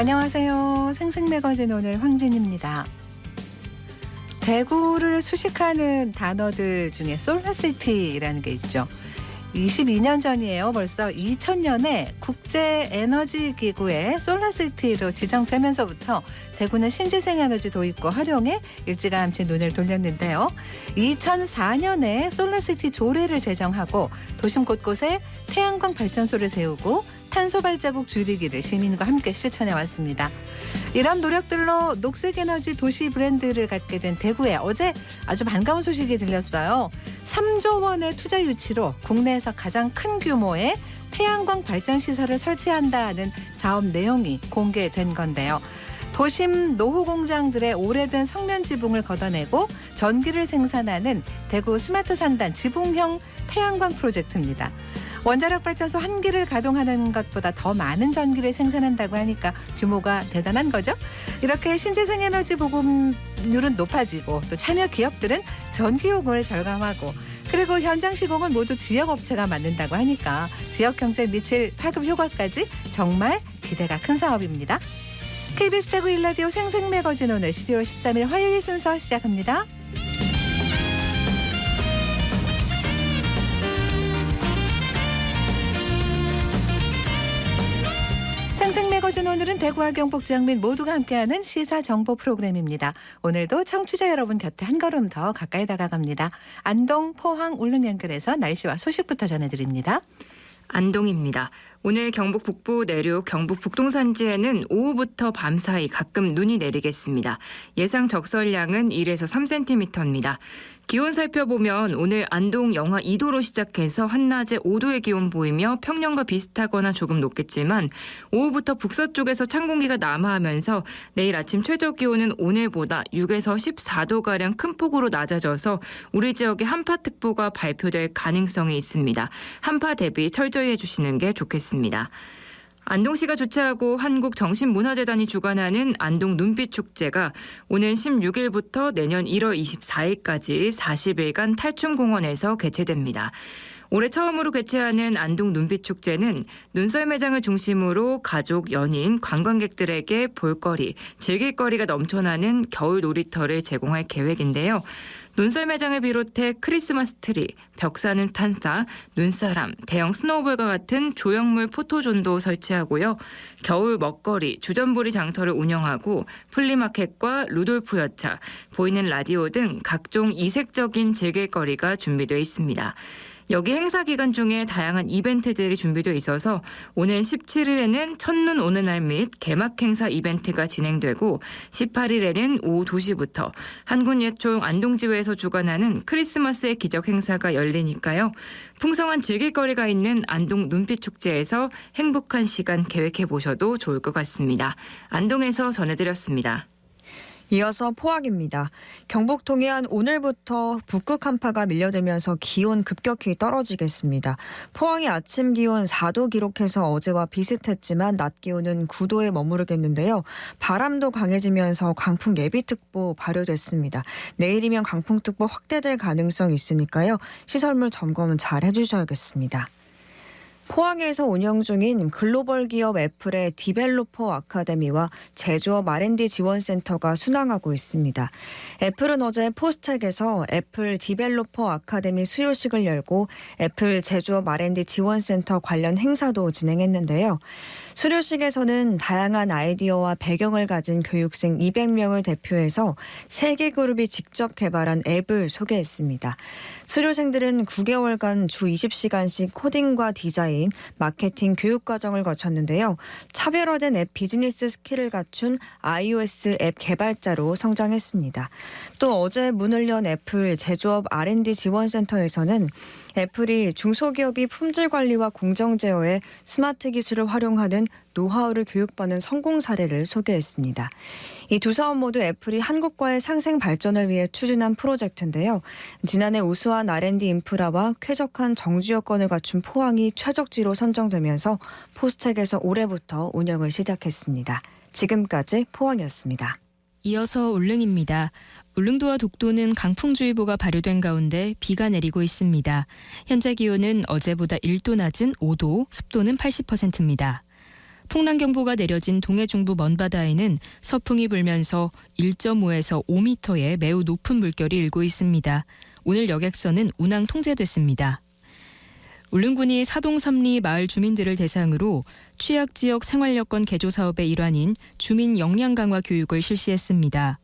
안녕하세요. 생생매거진 오늘 황진입니다. 대구를 수식하는 단어들 중에 솔라시티라는 게 있죠. 22년 전이에요. 벌써 2000년에 국제에너지기구의 솔라시티로 지정되면서부터 대구는 신재생에너지 도입과 활용에 일찌감치 눈을 돌렸는데요. 2004년에 솔라시티 조례를 제정하고 도심 곳곳에 태양광 발전소를 세우고 탄소 발자국 줄이기를 시민과 함께 실천해 왔습니다. 이런 노력들로 녹색에너지 도시 브랜드를 갖게 된 대구에 어제 아주 반가운 소식이 들렸어요. 3조 원의 투자 유치로 국내에서 가장 큰 규모의 태양광 발전 시설을 설치한다는 사업 내용이 공개된 건데요. 도심 노후 공장들의 오래된 성면 지붕을 걷어내고 전기를 생산하는 대구 스마트 산단 지붕형 태양광 프로젝트입니다. 원자력 발전소 한 기를 가동하는 것보다 더 많은 전기를 생산한다고 하니까 규모가 대단한 거죠. 이렇게 신재생에너지 보급률은 높아지고 또 참여 기업들은 전기요금을 절감하고 그리고 현장 시공은 모두 지역업체가 맡는다고 하니까 지역 경제에 미칠 파급 효과까지 정말 기대가 큰 사업입니다. KBS 대구 1라디오 생생매거진 오늘 12월 13일 화요일 순서 시작합니다. 생생매거진 오늘은 대구와 경북 지역 및 모두가 함께하는 시사정보 프로그램입니다. 오늘도 청취자 여러분 곁에 한 걸음 더 가까이 다가갑니다. 안동, 포항, 울릉 연결해서 날씨와 소식부터 전해드립니다. 안동입니다. 오늘 경북 북부 내륙 경북 북동산지에는 오후부터 밤사이 가끔 눈이 내리겠습니다. 예상 적설량은 1에서 3cm입니다. 기온 살펴보면 오늘 안동 영하 2도로 시작해서 한낮에 5도의 기온 보이며 평년과 비슷하거나 조금 높겠지만 오후부터 북서쪽에서 찬 공기가 남하하면서 내일 아침 최저 기온은 오늘보다 6에서 14도가량 큰 폭으로 낮아져서 우리 지역에 한파특보가 발표될 가능성이 있습니다. 한파 대비 철저히 해주시는 게 좋겠습니다. 안동시가 주최하고 한국정신문화재단이 주관하는 안동 눈빛축제가 오는 16일부터 내년 1월 24일까지 40일간 탈춤공원에서 개최됩니다. 올해 처음으로 개최하는 안동 눈빛축제는 눈썰 매장을 중심으로 가족, 연인, 관광객들에게 볼거리, 즐길거리가 넘쳐나는 겨울 놀이터를 제공할 계획인데요. 눈썰 매장을 비롯해 크리스마스 트리, 벽사는 탄사, 눈사람, 대형 스노우볼과 같은 조형물 포토존도 설치하고요. 겨울 먹거리, 주전부리 장터를 운영하고 플리마켓과 루돌프 열차, 보이는 라디오 등 각종 이색적인 즐길거리가 준비되어 있습니다. 여기 행사 기간 중에 다양한 이벤트들이 준비되어 있어서 오는 17일에는 첫눈 오는 날 및 개막 행사 이벤트가 진행되고 18일에는 오후 2시부터 한군예총 안동지회에서 주관하는 크리스마스의 기적 행사가 열리니까요. 풍성한 즐길거리가 있는 안동 눈빛축제에서 행복한 시간 계획해 보셔도 좋을 것 같습니다. 안동에서 전해드렸습니다. 이어서 포항입니다. 경북 동해안 오늘부터 북극 한파가 밀려들면서 기온 급격히 떨어지겠습니다. 포항이 아침 기온 4도 기록해서 어제와 비슷했지만 낮 기온은 9도에 머무르겠는데요. 바람도 강해지면서 강풍 예비특보 발효됐습니다. 내일이면 강풍특보 확대될 가능성이 있으니까요. 시설물 점검은 잘 해주셔야겠습니다. 포항에서 운영 중인 글로벌 기업 애플의 디벨로퍼 아카데미와 제조업 R&D 지원센터가 순항하고 있습니다. 애플은 어제 포스텍에서 애플 디벨로퍼 아카데미 수료식을 열고 애플 제조업 R&D 지원센터 관련 행사도 진행했는데요. 수료식에서는 다양한 아이디어와 배경을 가진 교육생 200명을 대표해서 3개 그룹이 직접 개발한 앱을 소개했습니다. 수료생들은 9개월간 주 20시간씩 코딩과 디자인, 마케팅, 교육 과정을 거쳤는데요. 차별화된 앱 비즈니스 스킬을 갖춘 iOS 앱 개발자로 성장했습니다. 또 어제 문을 연 애플 제조업 R&D 지원센터에서는 애플이 중소기업이 품질 관리와 공정 제어에 스마트 기술을 활용하는 노하우를 교육받는 성공 사례를 소개했습니다. 이 두 사업 모두 애플이 한국과의 상생 발전을 위해 추진한 프로젝트인데요. 지난해 우수한 R&D 인프라와 쾌적한 정주 여건을 갖춘 포항이 최적지로 선정되면서 포스텍에서 올해부터 운영을 시작했습니다. 지금까지 포항이었습니다. 이어서 울릉입니다. 울릉도와 독도는 강풍주의보가 발효된 가운데 비가 내리고 있습니다. 현재 기온은 어제보다 1도 낮은 5도, 습도는 80%입니다. 풍랑경보가 내려진 동해 중부 먼바다에는 서풍이 불면서 1.5에서 5m의 매우 높은 물결이 일고 있습니다. 오늘 여객선은 운항 통제됐습니다. 울릉군이 사동 삼리 마을 주민들을 대상으로 취약지역 생활여건 개조 사업의 일환인 주민 역량 강화 교육을 실시했습니다.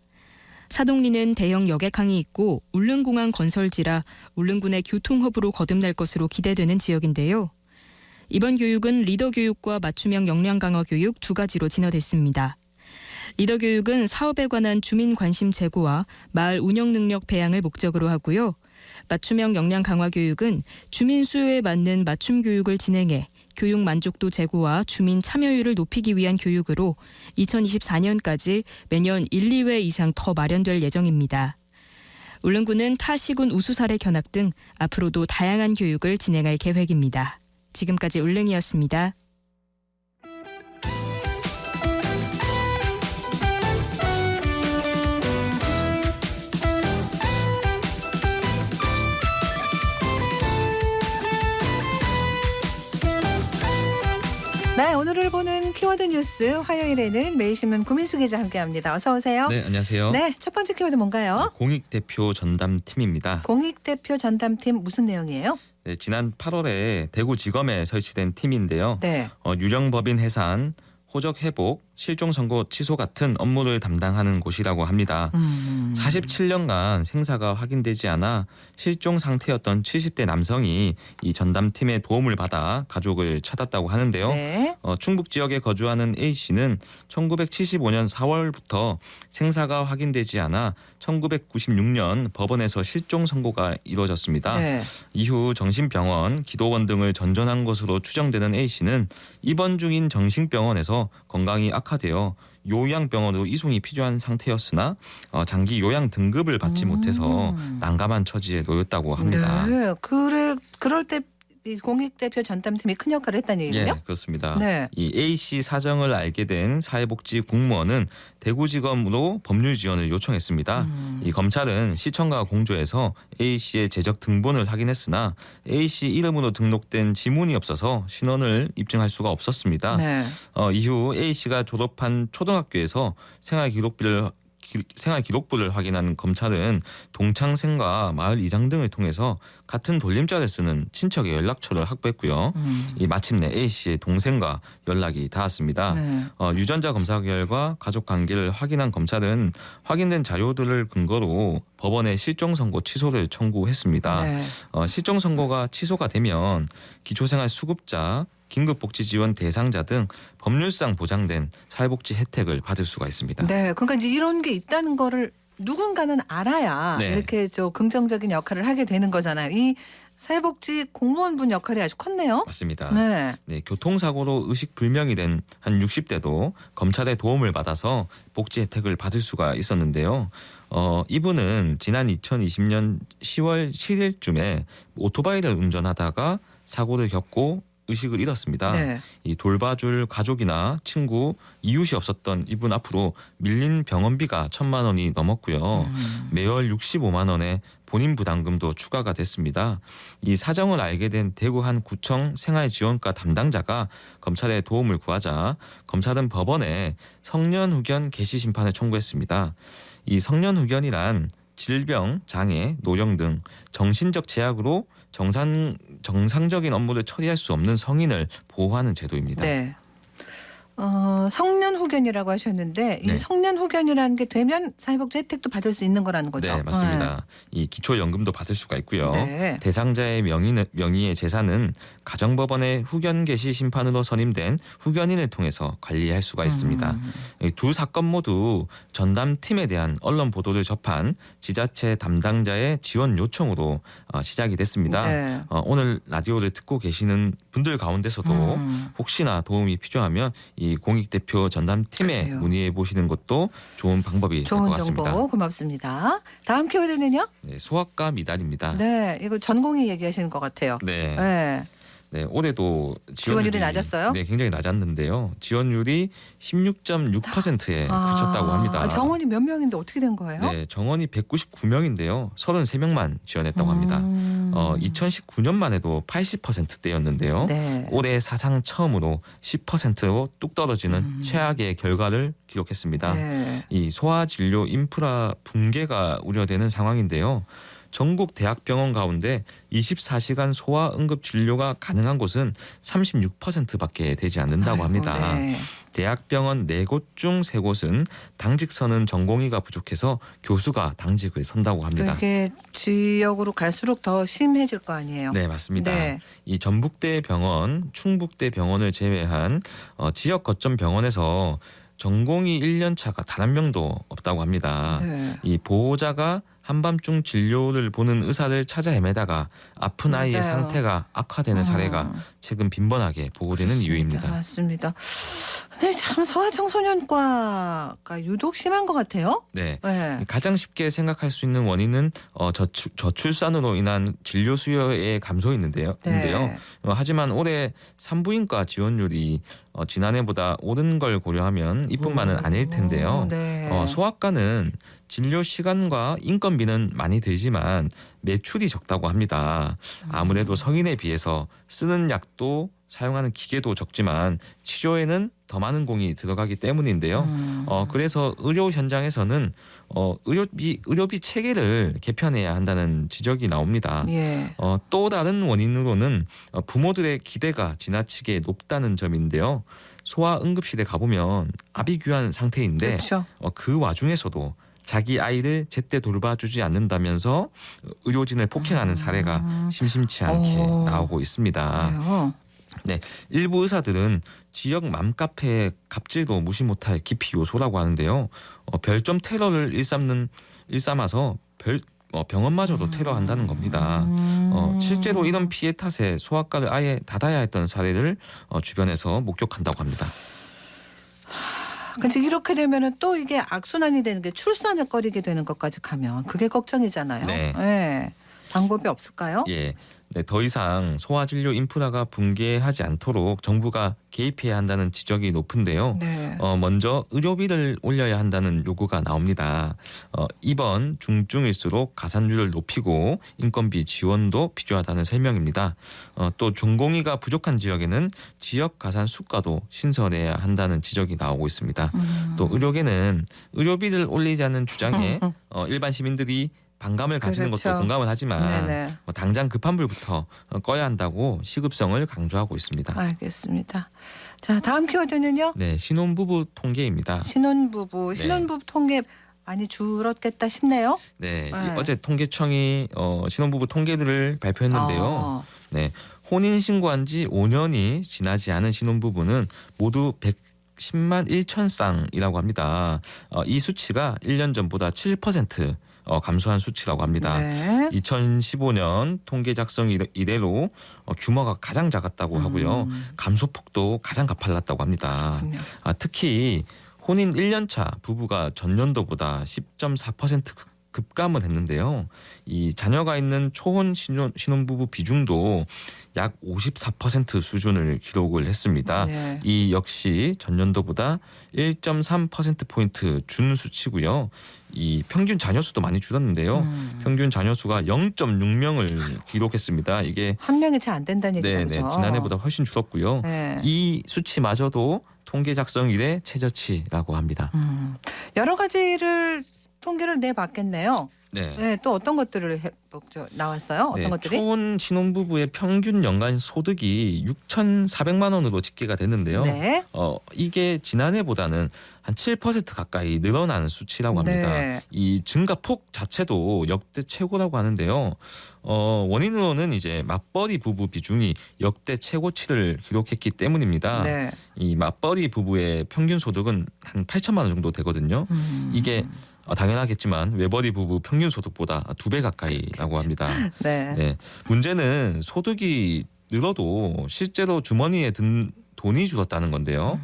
사동리는 대형 여객항이 있고 울릉공항 건설지라 울릉군의 교통허브로 거듭날 것으로 기대되는 지역인데요. 이번 교육은 리더 교육과 맞춤형 역량 강화 교육 두 가지로 진화됐습니다. 리더 교육은 사업에 관한 주민 관심 제고와 마을 운영 능력 배양을 목적으로 하고요. 맞춤형 역량 강화 교육은 주민 수요에 맞는 맞춤 교육을 진행해 교육 만족도 제고와 주민 참여율을 높이기 위한 교육으로 2024년까지 매년 1, 2회 이상 더 마련될 예정입니다. 울릉군은 타 시군 우수사례 견학 등 앞으로도 다양한 교육을 진행할 계획입니다. 지금까지 울릉이었습니다. 네, 오늘을 보는 키워드 뉴스 화요일에는 매일신문 구민수 기자 함께합니다. 어서 오세요. 네, 안녕하세요. 네, 첫 번째 키워드 뭔가요? 공익대표 전담팀입니다. 공익대표 전담팀 무슨 내용이에요? 네, 지난 8월에 대구지검에 설치된 팀인데요. 네. 유령법인 해산, 호적 회복, 실종 선고 취소 같은 업무를 담당하는 곳이라고 합니다. 47년간 생사가 확인되지 않아 실종 상태였던 70대 남성이 이 전담팀의 도움을 받아 가족을 찾았다고 하는데요. 네. 충북 지역에 거주하는 A씨는 1975년 4월부터 생사가 확인되지 않아 1996년 법원에서 실종 선고가 이루어졌습니다. 네. 이후 정신병원, 기도원 등을 전전한 것으로 추정되는 A씨는 입원 중인 정신병원에서 건강이 악화되어 요양병원으로 이송이 필요한 상태였으나 장기 요양 등급을 받지 못해서 난감한 처지에 놓였다고 합니다. 네, 그럴 때 이 공익대표 전담팀이 큰 역할을 했다는 얘기예요? 예, 그렇습니다. 네. 이 A씨 사정을 알게 된 사회복지 공무원은 대구지검으로 법률 지원을 요청했습니다. 이 검찰은 시청과 공조해서 A씨의 재적 등본을 확인했으나 A씨 이름으로 등록된 지문이 없어서 신원을 입증할 수가 없었습니다. 네. 이후 A씨가 졸업한 초등학교에서 생활기록부를 확인한 검찰은 동창생과 마을 이장 등을 통해서 같은 돌림자를 쓰는 친척의 연락처를 확보했고요. 이 마침내 A씨의 동생과 연락이 닿았습니다. 네. 유전자 검사 결과 가족 관계를 확인한 검찰은 확인된 자료들을 근거로 법원에 실종 선고 취소를 청구했습니다. 네. 실종 선고가 취소가 되면 기초생활 수급자, 긴급복지지원 대상자 등 법률상 보장된 사회복지 혜택을 받을 수가 있습니다. 네, 그러니까 이제 이런 게 있다는 거를 누군가는 알아야 네. 이렇게 좀 긍정적인 역할을 하게 되는 거잖아요. 이 사회복지 공무원분 역할이 아주 컸네요. 맞습니다. 네. 네, 교통사고로 의식불명이 된 한 60대도 검찰의 도움을 받아서 복지 혜택을 받을 수가 있었는데요. 이분은 지난 2020년 10월 7일쯤에 오토바이를 운전하다가 사고를 겪고 의식을 잃었습니다. 네. 이 돌봐줄 가족이나 친구, 이웃이 없었던 이분 앞으로 밀린 병원비가 1,000만 원이 넘었고요. 매월 65만 원의 본인 부담금도 추가가 됐습니다. 이 사정을 알게 된 대구 한 구청 생활지원과 담당자가 검찰의 도움을 구하자 검찰은 법원에 성년후견 개시 심판을 청구했습니다. 이 성년후견이란 질병, 장애, 노령 등 정신적 제약으로 정상적인 업무를 처리할 수 없는 성인을 보호하는 제도입니다. 네. 성년 후견이라고 하셨는데 네. 이 성년 후견이라는 게 되면 사회복지 혜택도 받을 수 있는 거라는 거죠. 네, 맞습니다. 이 기초연금도 받을 수가 있고요. 네. 대상자의 명의의 재산은 가정법원의 후견 개시 심판으로 선임된 후견인을 통해서 관리할 수가 있습니다. 이 두 사건 모두 전담팀에 대한 언론 보도를 접한 지자체 담당자의 지원 요청으로 시작이 됐습니다. 네. 오늘 라디오를 듣고 계시는 분들 가운데서도 혹시나 도움이 필요하면 이 공익대표 전담팀에 그래요. 문의해 보시는 것도 좋은 방법이 될 것 좋은 같습니다. 정보 고맙습니다. 다음 키워드는요? 네, 소아과 미달입니다. 네, 이거 전공의 얘기하시는 것 같아요. 네. 네. 네, 올해도 지원율이 낮았어요? 네, 굉장히 낮았는데요. 지원율이 16.6%에 그쳤다고 합니다. 정원이 몇 명인데 어떻게 된 거예요? 네, 정원이 199명인데요. 33명만 지원했다고 합니다. 2019년만 해도 80%대였는데요. 네. 올해 사상 처음으로 10%로 뚝 떨어지는 최악의 결과를 기록했습니다. 네. 이 소아진료 인프라 붕괴가 우려되는 상황인데요. 전국 대학병원 가운데 24시간 소아 응급 진료가 가능한 곳은 36%밖에 되지 않는다고 합니다. 네. 대학병원 4곳 중 3곳은 당직 서는 전공의가 부족해서 교수가 당직을 선다고 합니다. 이게 지역으로 갈수록 더 심해질 거 아니에요? 네, 맞습니다. 네. 이 전북대 병원, 충북대 병원을 제외한 지역 거점 병원에서 전공의 1년차가 단 한 명도 없다고 합니다. 네. 이 보호자가 한밤중 진료를 보는 의사를 찾아 헤매다가 아픈 아이의 맞아요. 상태가 악화되는 사례가 최근 빈번하게 보고되는 그렇습니다. 이유입니다. 맞습니다. 근데 참 소아청소년과가 유독 심한 것 같아요. 네. 네. 가장 쉽게 생각할 수 있는 원인은 저출산으로 인한 진료 수요의 감소인데요. 네. 하지만 올해 산부인과 지원율이 지난해보다 오른 걸 고려하면 이뿐만은 아닐 텐데요. 네. 소아과는 진료 시간과 인건비는 많이 들지만 매출이 적다고 합니다. 아무래도 성인에 비해서 쓰는 약도 사용하는 기계도 적지만 치료에는 더 많은 공이 들어가기 때문인데요. 그래서 의료 현장에서는 의료비 체계를 개편해야 한다는 지적이 나옵니다. 예. 또 다른 원인으로는 부모들의 기대가 지나치게 높다는 점인데요. 소아 응급실에 가보면 아비규한 상태인데 그렇죠. 그 와중에서도 자기 아이를 제때 돌봐주지 않는다면서 의료진을 폭행하는 사례가 심심치 않게 나오고 있습니다. 그래요. 네, 일부 의사들은 지역 맘카페의 갑질도 무시 못할 기피 요소라고 하는데요. 별점 테러를 일삼아서 병원마저도 테러한다는 겁니다. 실제로 이런 피해 탓에 소아과를 아예 닫아야 했던 사례를 주변에서 목격한다고 합니다. 근데 이렇게 되면은 또 이게 악순환이 되는 게 출산을 꺼리게 되는 것까지 가면 그게 걱정이잖아요. 네. 예. 방법이 없을까요? 예. 네, 더 이상 소아진료 인프라가 붕괴하지 않도록 정부가 개입해야 한다는 지적이 높은데요. 네. 먼저 의료비를 올려야 한다는 요구가 나옵니다. 입원 중증일수록 가산율을 높이고 인건비 지원도 필요하다는 설명입니다. 또 전공의가 부족한 지역에는 지역 가산 수가도 신설해야 한다는 지적이 나오고 있습니다. 또 의료계는 의료비를 올리자는 주장에 일반 시민들이 반감을 가지는 그렇죠. 것도 공감을 하지만 네네. 당장 급한 불부터 꺼야 한다고 시급성을 강조하고 있습니다. 알겠습니다. 자, 다음 키워드는요. 네, 신혼부부 통계입니다. 신혼부부 통계 많이 줄었겠다 싶네요. 네, 네. 어제 통계청이 신혼부부 통계들을 발표했는데요. 네, 혼인 신고한 지 5년이 지나지 않은 신혼부부는 모두 110만 1천 쌍이라고 합니다. 이 수치가 1년 전보다 7% 감소한 수치라고 합니다. 네. 2015년 통계 작성 이래로 규모가 가장 작았다고 하고요. 감소폭도 가장 가팔랐다고 합니다. 그렇군요. 특히 혼인 1년차 부부가 전년도보다 10.4% 급감을 했는데요. 이 자녀가 있는 초혼 신혼부부 비중도 약 54% 수준을 기록을 했습니다. 네. 이 역시 전년도보다 1.3%포인트 준 수치고요. 이 평균 자녀 수도 많이 줄었는데요. 평균 자녀 수가 0.6명을 기록했습니다. 이게 한 명이 채 안 된다는 얘기죠. 네, 지난해보다 훨씬 줄었고요. 네. 이 수치마저도 통계 작성 이래 최저치라고 합니다. 여러 가지를 통계를 내봤겠네요. 네. 네, 또 어떤 것들을 나왔어요? 어떤 네, 것들이? 초혼 신혼부부의 평균 연간 소득이 6,400만 원으로 집계가 됐는데요. 네. 이게 지난해보다는 한 7% 가까이 늘어나는 수치라고 합니다. 네. 이 증가폭 자체도 역대 최고라고 하는데요. 원인으로는 이제 맞벌이 부부 비중이 역대 최고치를 기록했기 때문입니다. 네. 이 맞벌이 부부의 평균 소득은 한 8천만 원 정도 되거든요. 이게 당연하겠지만 외벌이 부부 평균 소득보다 2배 가까이라고 합니다. 네. 네. 문제는 소득이 늘어도 실제로 주머니에 돈이 줄었다는 건데요.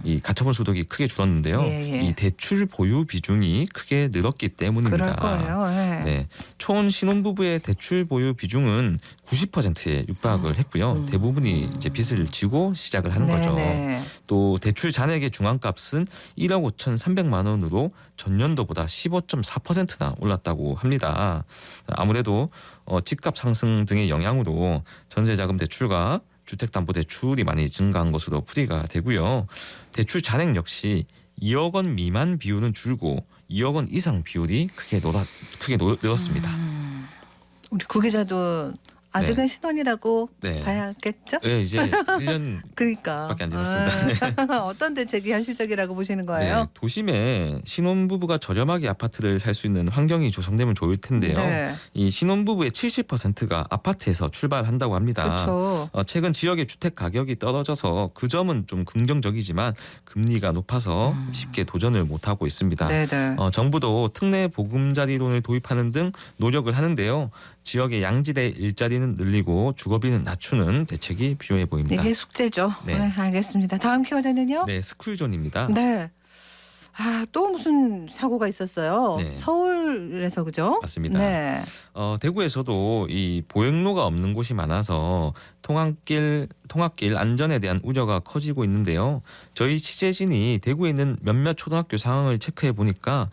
이 가처분 소득이 크게 줄었는데요. 예. 이 대출 보유 비중이 크게 늘었기 때문입니다. 그럴 거예요. 예. 네, 총 신혼부부의 대출 보유 비중은 90%에 육박을 했고요. 대부분이 이제 빚을 지고 시작을 하는 거죠. 네네. 또 대출 잔액의 중앙값은 1억 5,300만 원으로 전년도보다 15.4%나 올랐다고 합니다. 아무래도 집값 상승 등의 영향으로 전세자금 대출과 주택담보대출이 많이 증가한 것으로 풀이가 되고요. 대출 잔액 역시 2억 원 미만 비율은 줄고 2억 원 이상 비율이 크게 늘었습니다. 우리 구 기자도 아직은 신혼이라고 네. 봐야겠죠? 네, 이제 1년 그러니까 밖에 안 지났습니다. 어떤 대책이 현실적이라고 보시는 거예요? 네, 도심에 신혼부부가 저렴하게 아파트를 살 수 있는 환경이 조성되면 좋을 텐데요. 네. 이 신혼부부의 70%가 아파트에서 출발한다고 합니다. 그렇죠. 최근 지역의 주택 가격이 떨어져서 그 점은 좀 긍정적이지만 금리가 높아서 쉽게 도전을 못하고 있습니다. 네네. 정부도 특례 보금자리론을 도입하는 등 노력을 하는데요. 지역의 양질의 일자리는 늘리고 주거비는 낮추는 대책이 필요해 보입니다. 이게 숙제죠. 네. 네, 알겠습니다. 다음 키워드는요? 네, 스쿨존입니다. 네. 또 무슨 사고가 있었어요. 네. 서울에서 그죠? 맞습니다. 네. 대구에서도 이 보행로가 없는 곳이 많아서 통학길 안전에 대한 우려가 커지고 있는데요. 저희 취재진이 대구에 있는 몇몇 초등학교 상황을 체크해 보니까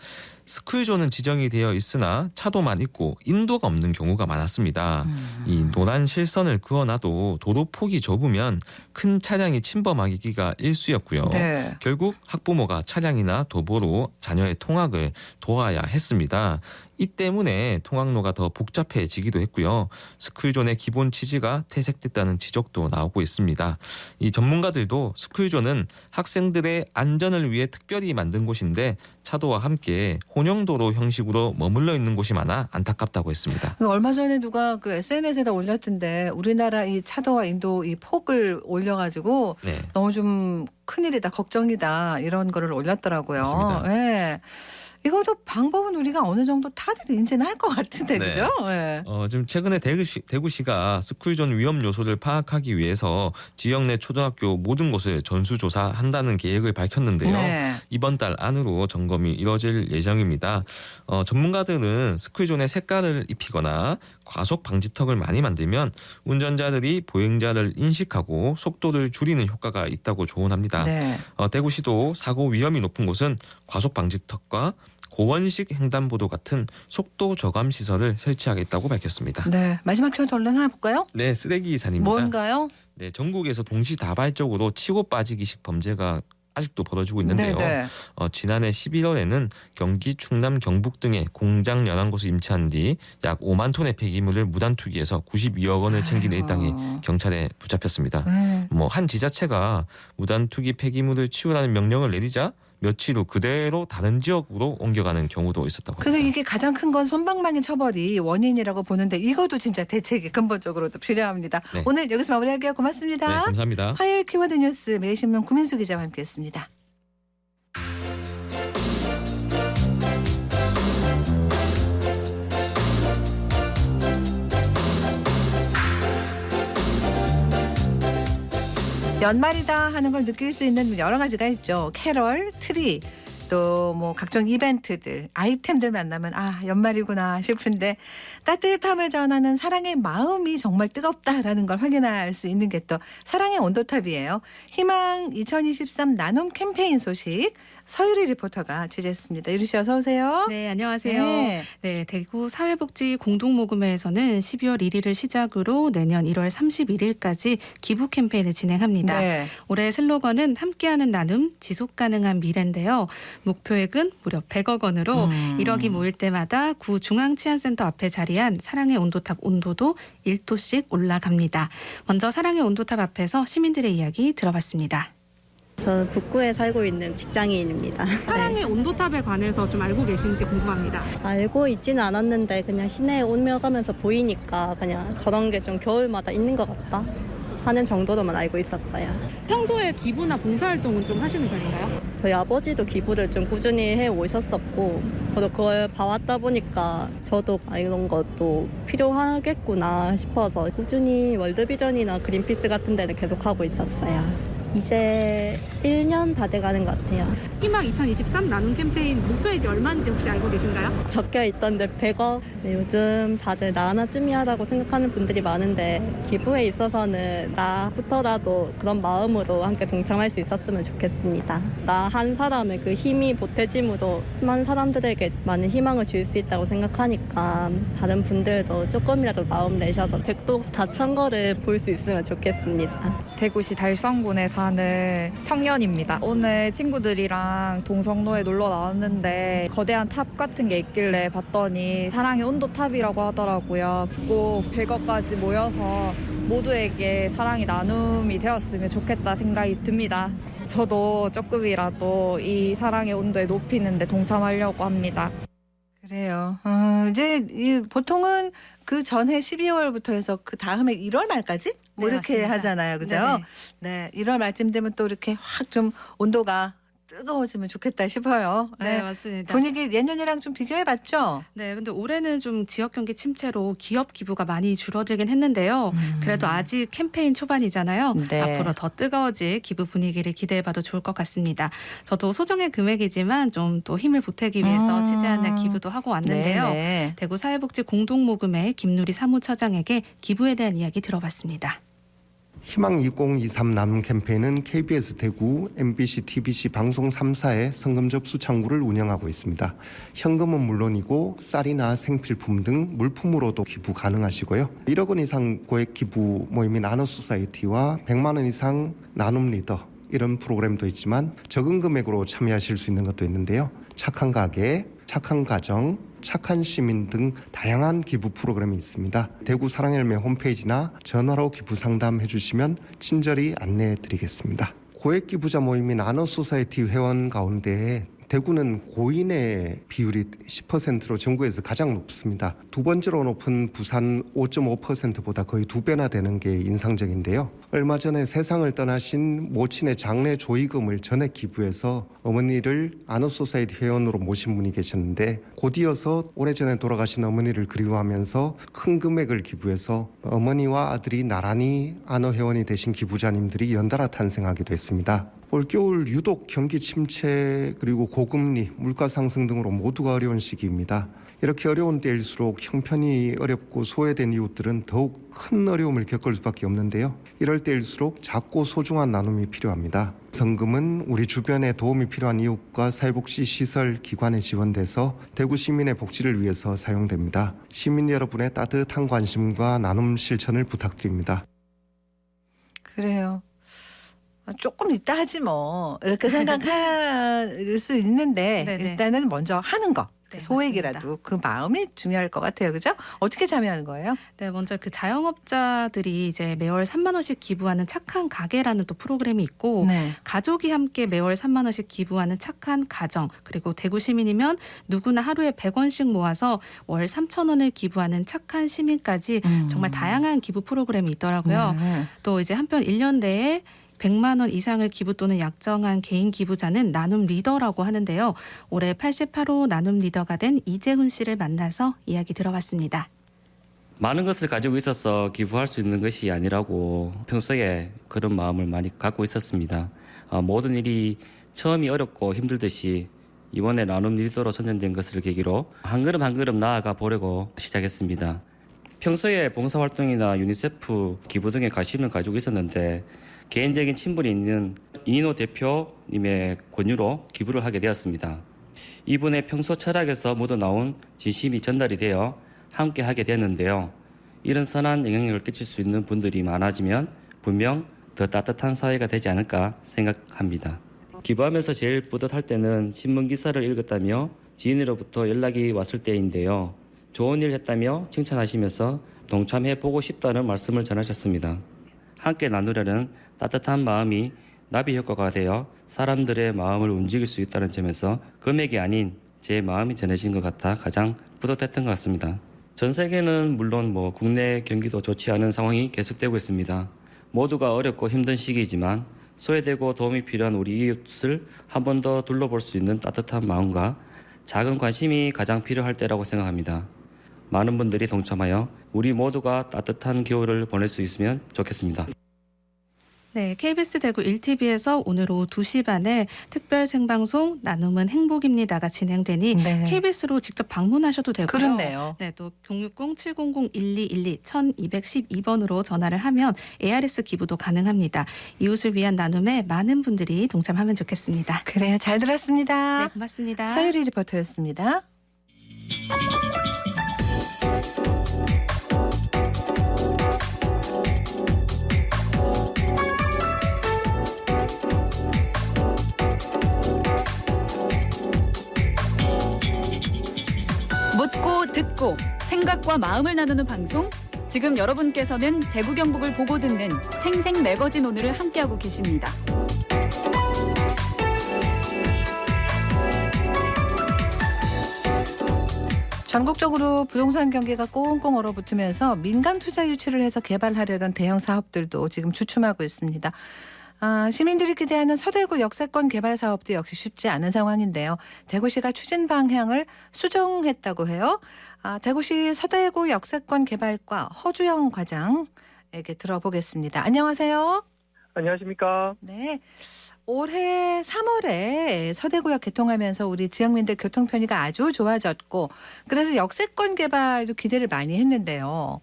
스쿨존은 지정이 되어 있으나 차도만 있고 인도가 없는 경우가 많았습니다. 이 노란 실선을 그어놔도 도로 폭이 좁으면 큰 차량이 침범하기가 일쑤였고요. 네. 결국 학부모가 차량이나 도보로 자녀의 통학을 도와야 했습니다. 이 때문에 통학로가 더 복잡해지기도 했고요. 스쿨존의 기본 취지가 퇴색됐다는 지적도 나오고 있습니다. 이 전문가들도 스쿨존은 학생들의 안전을 위해 특별히 만든 곳인데 차도와 함께 혼용도로 형식으로 머물러 있는 곳이 많아 안타깝다고 했습니다. 얼마 전에 누가 그 SNS에다 올렸던데 우리나라 이 차도와 인도 이 폭을 올려가지고 네. 너무 좀 큰일이다, 걱정이다 이런 거를 올렸더라고요. 맞습니다. 네. 이것도 방법은 우리가 어느 정도 다들 인지는 할 것 같은데 네. 그죠? 네. 지금 최근에 대구시가 스쿨존 위험 요소를 파악하기 위해서 지역 내 초등학교 모든 곳을 전수조사한다는 계획을 밝혔는데요. 네. 이번 달 안으로 점검이 이뤄질 예정입니다. 전문가들은 스쿨존에 색깔을 입히거나 과속 방지턱을 많이 만들면 운전자들이 보행자를 인식하고 속도를 줄이는 효과가 있다고 조언합니다. 네. 대구시도 사고 위험이 높은 곳은 과속 방지턱과 고원식 횡단보도 같은 속도 저감 시설을 설치하겠다고 밝혔습니다. 네. 마지막 키워드 얼른 하나 볼까요? 네, 쓰레기 산입니다. 뭔가요? 네, 전국에서 동시다발적으로 치고 빠지기식 범죄가 아직도 벌어지고 있는데요. 네. 지난해 11월에는 경기, 충남, 경북 등의 공장 11곳을 임차한 뒤 약 5만 톤의 폐기물을 무단 투기해서 92억 원을 챙긴 일당이 경찰에 붙잡혔습니다. 네. 한 지자체가 무단 투기 폐기물을 치우라는 명령을 내리자 며칠 후 그대로 다른 지역으로 옮겨가는 경우도 있었다고 근데 합니다. 이게 가장 큰 건 솜방망이 처벌이 원인이라고 보는데 이것도 진짜 대책이 근본적으로도 필요합니다. 네. 오늘 여기서 마무리할게요. 고맙습니다. 네, 감사합니다. 화요일 키워드 뉴스 매일신문 구민수 기자와 함께했습니다. 연말이다 하는 걸 느낄 수 있는 여러 가지가 있죠. 캐럴, 트리, 또 뭐 각종 이벤트들, 아이템들 만나면 연말이구나 싶은데 따뜻함을 전하는 사랑의 마음이 정말 뜨겁다라는 걸 확인할 수 있는 게 또 사랑의 온도탑이에요. 희망 2023 나눔 캠페인 소식 서유리 리포터가 취재했습니다. 유리 씨 어서 오세요. 네, 안녕하세요. 네. 네, 대구 사회복지 공동모금회에서는 12월 1일을 시작으로 내년 1월 31일까지 기부 캠페인을 진행합니다. 네. 올해 슬로건은 함께하는 나눔, 지속가능한 미래인데요. 목표액은 무려 100억 원으로 1억이 모일 때마다 구 중앙치안센터 앞에 자리한 사랑의 온도탑 온도도 1도씩 올라갑니다. 먼저 사랑의 온도탑 앞에서 시민들의 이야기 들어봤습니다. 저는 북구에 살고 있는 직장인입니다. 사랑의 온도탑에 관해서 좀 알고 계신지 궁금합니다. 알고 있지는 않았는데 그냥 시내에 오며 가면서 보이니까 그냥 저런 게 좀 겨울마다 있는 것 같다 하는 정도로만 알고 있었어요. 평소에 기부나 봉사활동은 좀 하시는 편인가요? 저희 아버지도 기부를 좀 꾸준히 해 오셨었고 저도 그걸 봐왔다 보니까 저도 이런 것도 필요하겠구나 싶어서 꾸준히 월드비전이나 그린피스 같은 데는 계속 하고 있었어요. 이제 1년 다 돼가는 것 같아요. 희망 2023 나눔 캠페인 목표액이 얼마인지 혹시 알고 계신가요? 적혀 있던데 100억. 네, 요즘 다들 나 하나쯤이야라고 생각하는 분들이 많은데 기부에 있어서는 나부터라도 그런 마음으로 함께 동참할 수 있었으면 좋겠습니다. 나 한 사람의 그 힘이 보태짐으로 수많은 사람들에게 많은 희망을 줄 수 있다고 생각하니까 다른 분들도 조금이라도 마음 내셔서 백도 다 찬 거를 볼 수 있으면 좋겠습니다. 대구시 달성군에 사는 청년입니다. 오늘 친구들이랑 동성로에 놀러 나왔는데 거대한 탑 같은 게 있길래 봤더니 사랑의 온도탑이라고 하더라고요. 꼭 100억까지 모여서 모두에게 사랑이 나눔이 되었으면 좋겠다 생각이 듭니다. 저도 조금이라도 이 사랑의 온도에 높이는 데 동참하려고 합니다. 그래요. 이제 보통은 그 전해 12월부터 해서 그 다음에 1월 말까지 뭐 네, 이렇게 맞습니다. 하잖아요. 그죠? 네네. 네. 1월 말쯤 되면 또 이렇게 확 좀 온도가 뜨거워지면 좋겠다 싶어요. 네, 맞습니다. 분위기 예년이랑 좀 비교해 봤죠? 네, 근데 올해는 좀 지역 경기 침체로 기업 기부가 많이 줄어들긴 했는데요. 그래도 아직 캠페인 초반이잖아요. 네. 앞으로 더 뜨거워질 기부 분위기를 기대해봐도 좋을 것 같습니다. 저도 소정의 금액이지만 좀 또 힘을 보태기 위해서 취재하는 기부도 하고 왔는데요. 네네. 대구 사회복지 공동모금회 김누리 사무처장에게 기부에 대한 이야기 들어봤습니다. 희망 2023 나눔 캠페인은 KBS 대구, MBC, TBC 방송 3사의 성금 접수 창구를 운영하고 있습니다. 현금은 물론이고 쌀이나 생필품 등 물품으로도 기부 가능하시고요. 1억 원 이상 고액 기부 모임인 나노소사이티와 100만 원 이상 나눔 리더 이런 프로그램도 있지만 적은 금액으로 참여하실 수 있는 것도 있는데요. 착한 가게, 착한 가정, 착한 시민 등 다양한 기부 프로그램이 있습니다. 대구 사랑열매 홈페이지나 전화로 기부 상담해 주시면 친절히 안내해 드리겠습니다. 고액 기부자 모임인 나노소사이티 회원 가운데 대구는 고인의 비율이 10%로 전국에서 가장 높습니다. 두 번째로 높은 부산 5.5%보다 거의 2배나 되는 게 인상적인데요. 얼마 전에 세상을 떠나신 모친의 장례 조의금을 전액 기부해서 어머니를 나노소사이티 회원으로 모신 분이 계셨는데 곧이어서 오래전에 돌아가신 어머니를 그리워하면서 큰 금액을 기부해서 어머니와 아들이 나란히 나노 회원이 되신 기부자님들이 연달아 탄생하게 됐습니다. 올겨울 유독 경기 침체 그리고 고금리, 물가 상승 등으로 모두가 어려운 시기입니다. 이렇게 어려운 때일수록 형편이 어렵고 소외된 이웃들은 더욱 큰 어려움을 겪을 수밖에 없는데요. 이럴 때일수록 작고 소중한 나눔이 필요합니다. 성금은 우리 주변에 도움이 필요한 이웃과 사회복지시설 기관에 지원돼서 대구 시민의 복지를 위해서 사용됩니다. 시민 여러분의 따뜻한 관심과 나눔 실천을 부탁드립니다. 그래요. 조금 이따 하지 뭐 이렇게 생각할 수 있는데 네네. 일단은 먼저 하는 거. 네, 소액이라도 맞습니다. 그 마음이 중요할 것 같아요. 그죠? 어떻게 참여하는 거예요? 네, 먼저 그 자영업자들이 이제 매월 3만 원씩 기부하는 착한 가게라는 또 프로그램이 있고 네. 가족이 함께 매월 3만 원씩 기부하는 착한 가정, 그리고 대구 시민이면 누구나 하루에 100원씩 모아서 월 3천 원을 기부하는 착한 시민까지 정말 다양한 기부 프로그램이 있더라고요. 네. 또 이제 한편 1년 내에 100만 원 이상을 기부 또는 약정한 개인 기부자는 나눔 리더라고 하는데요. 올해 88호 나눔 리더가 된 이재훈 씨를 만나서 이야기 들어봤습니다. 많은 것을 가지고 있어서 기부할 수 있는 것이 아니라고 평소에 그런 마음을 많이 갖고 있었습니다. 모든 일이 처음이 어렵고 힘들듯이 이번에 나눔 리더로 선정된 것을 계기로 한 걸음 한 걸음 나아가 보려고 시작했습니다. 평소에 봉사활동이나 유니세프 기부 등에 관심을 가지고 있었는데 개인적인 친분이 있는 이인호 대표님의 권유로 기부를 하게 되었습니다. 이분의 평소 철학에서 묻어나온 진심이 전달이 되어 함께 하게 되었는데요. 이런 선한 영향력을 끼칠 수 있는 분들이 많아지면 분명 더 따뜻한 사회가 되지 않을까 생각합니다. 기부하면서 제일 뿌듯할 때는 신문기사를 읽었다며 지인으로부터 연락이 왔을 때인데요. 좋은 일 했다며 칭찬하시면서 동참해보고 싶다는 말씀을 전하셨습니다. 함께 나누려는 따뜻한 마음이 나비 효과가 되어 사람들의 마음을 움직일 수 있다는 점에서 금액이 아닌 제 마음이 전해진 것 같아 가장 뿌듯했던 것 같습니다. 전 세계는 물론 국내 경기도 좋지 않은 상황이 계속되고 있습니다. 모두가 어렵고 힘든 시기이지만 소외되고 도움이 필요한 우리 이웃을 한 번 더 둘러볼 수 있는 따뜻한 마음과 작은 관심이 가장 필요할 때라고 생각합니다. 많은 분들이 동참하여 우리 모두가 따뜻한 겨울을 보낼 수 있으면 좋겠습니다. 네, KBS 대구 1TV에서 오늘 오후 2시 반에 특별 생방송 나눔은 행복입니다가 진행되니 네. KBS로 직접 방문하셔도 되고요. 그렇네요. 네, 또 060-700-1212 1212번으로 전화를 하면 ARS 기부도 가능합니다. 이웃을 위한 나눔에 많은 분들이 동참하면 좋겠습니다. 그래요. 잘 들었습니다. 네, 고맙습니다. 서유리 리포터였습니다. 묻고 듣고 생각과 마음을 나누는 방송. 지금 여러분께서는 대구 경북을 보고 듣는 생생 매거진 오늘을 함께하고 계십니다. 전국적으로 부동산 경기가 꽁꽁 얼어붙으면서 민간 투자 유치를 해서 개발하려던 대형 사업들도 지금 주춤하고 있습니다. 시민들이 기대하는 서대구 역세권 개발 사업도 역시 쉽지 않은 상황인데요. 대구시가 추진 방향을 수정했다고 해요. 대구시 서대구 역세권 개발과 허주영 과장에게 들어보겠습니다. 안녕하세요. 안녕하십니까. 네. 올해 3월에 서대구역 개통하면서 우리 지역민들 교통 편의가 아주 좋아졌고 그래서 역세권 개발도 기대를 많이 했는데요.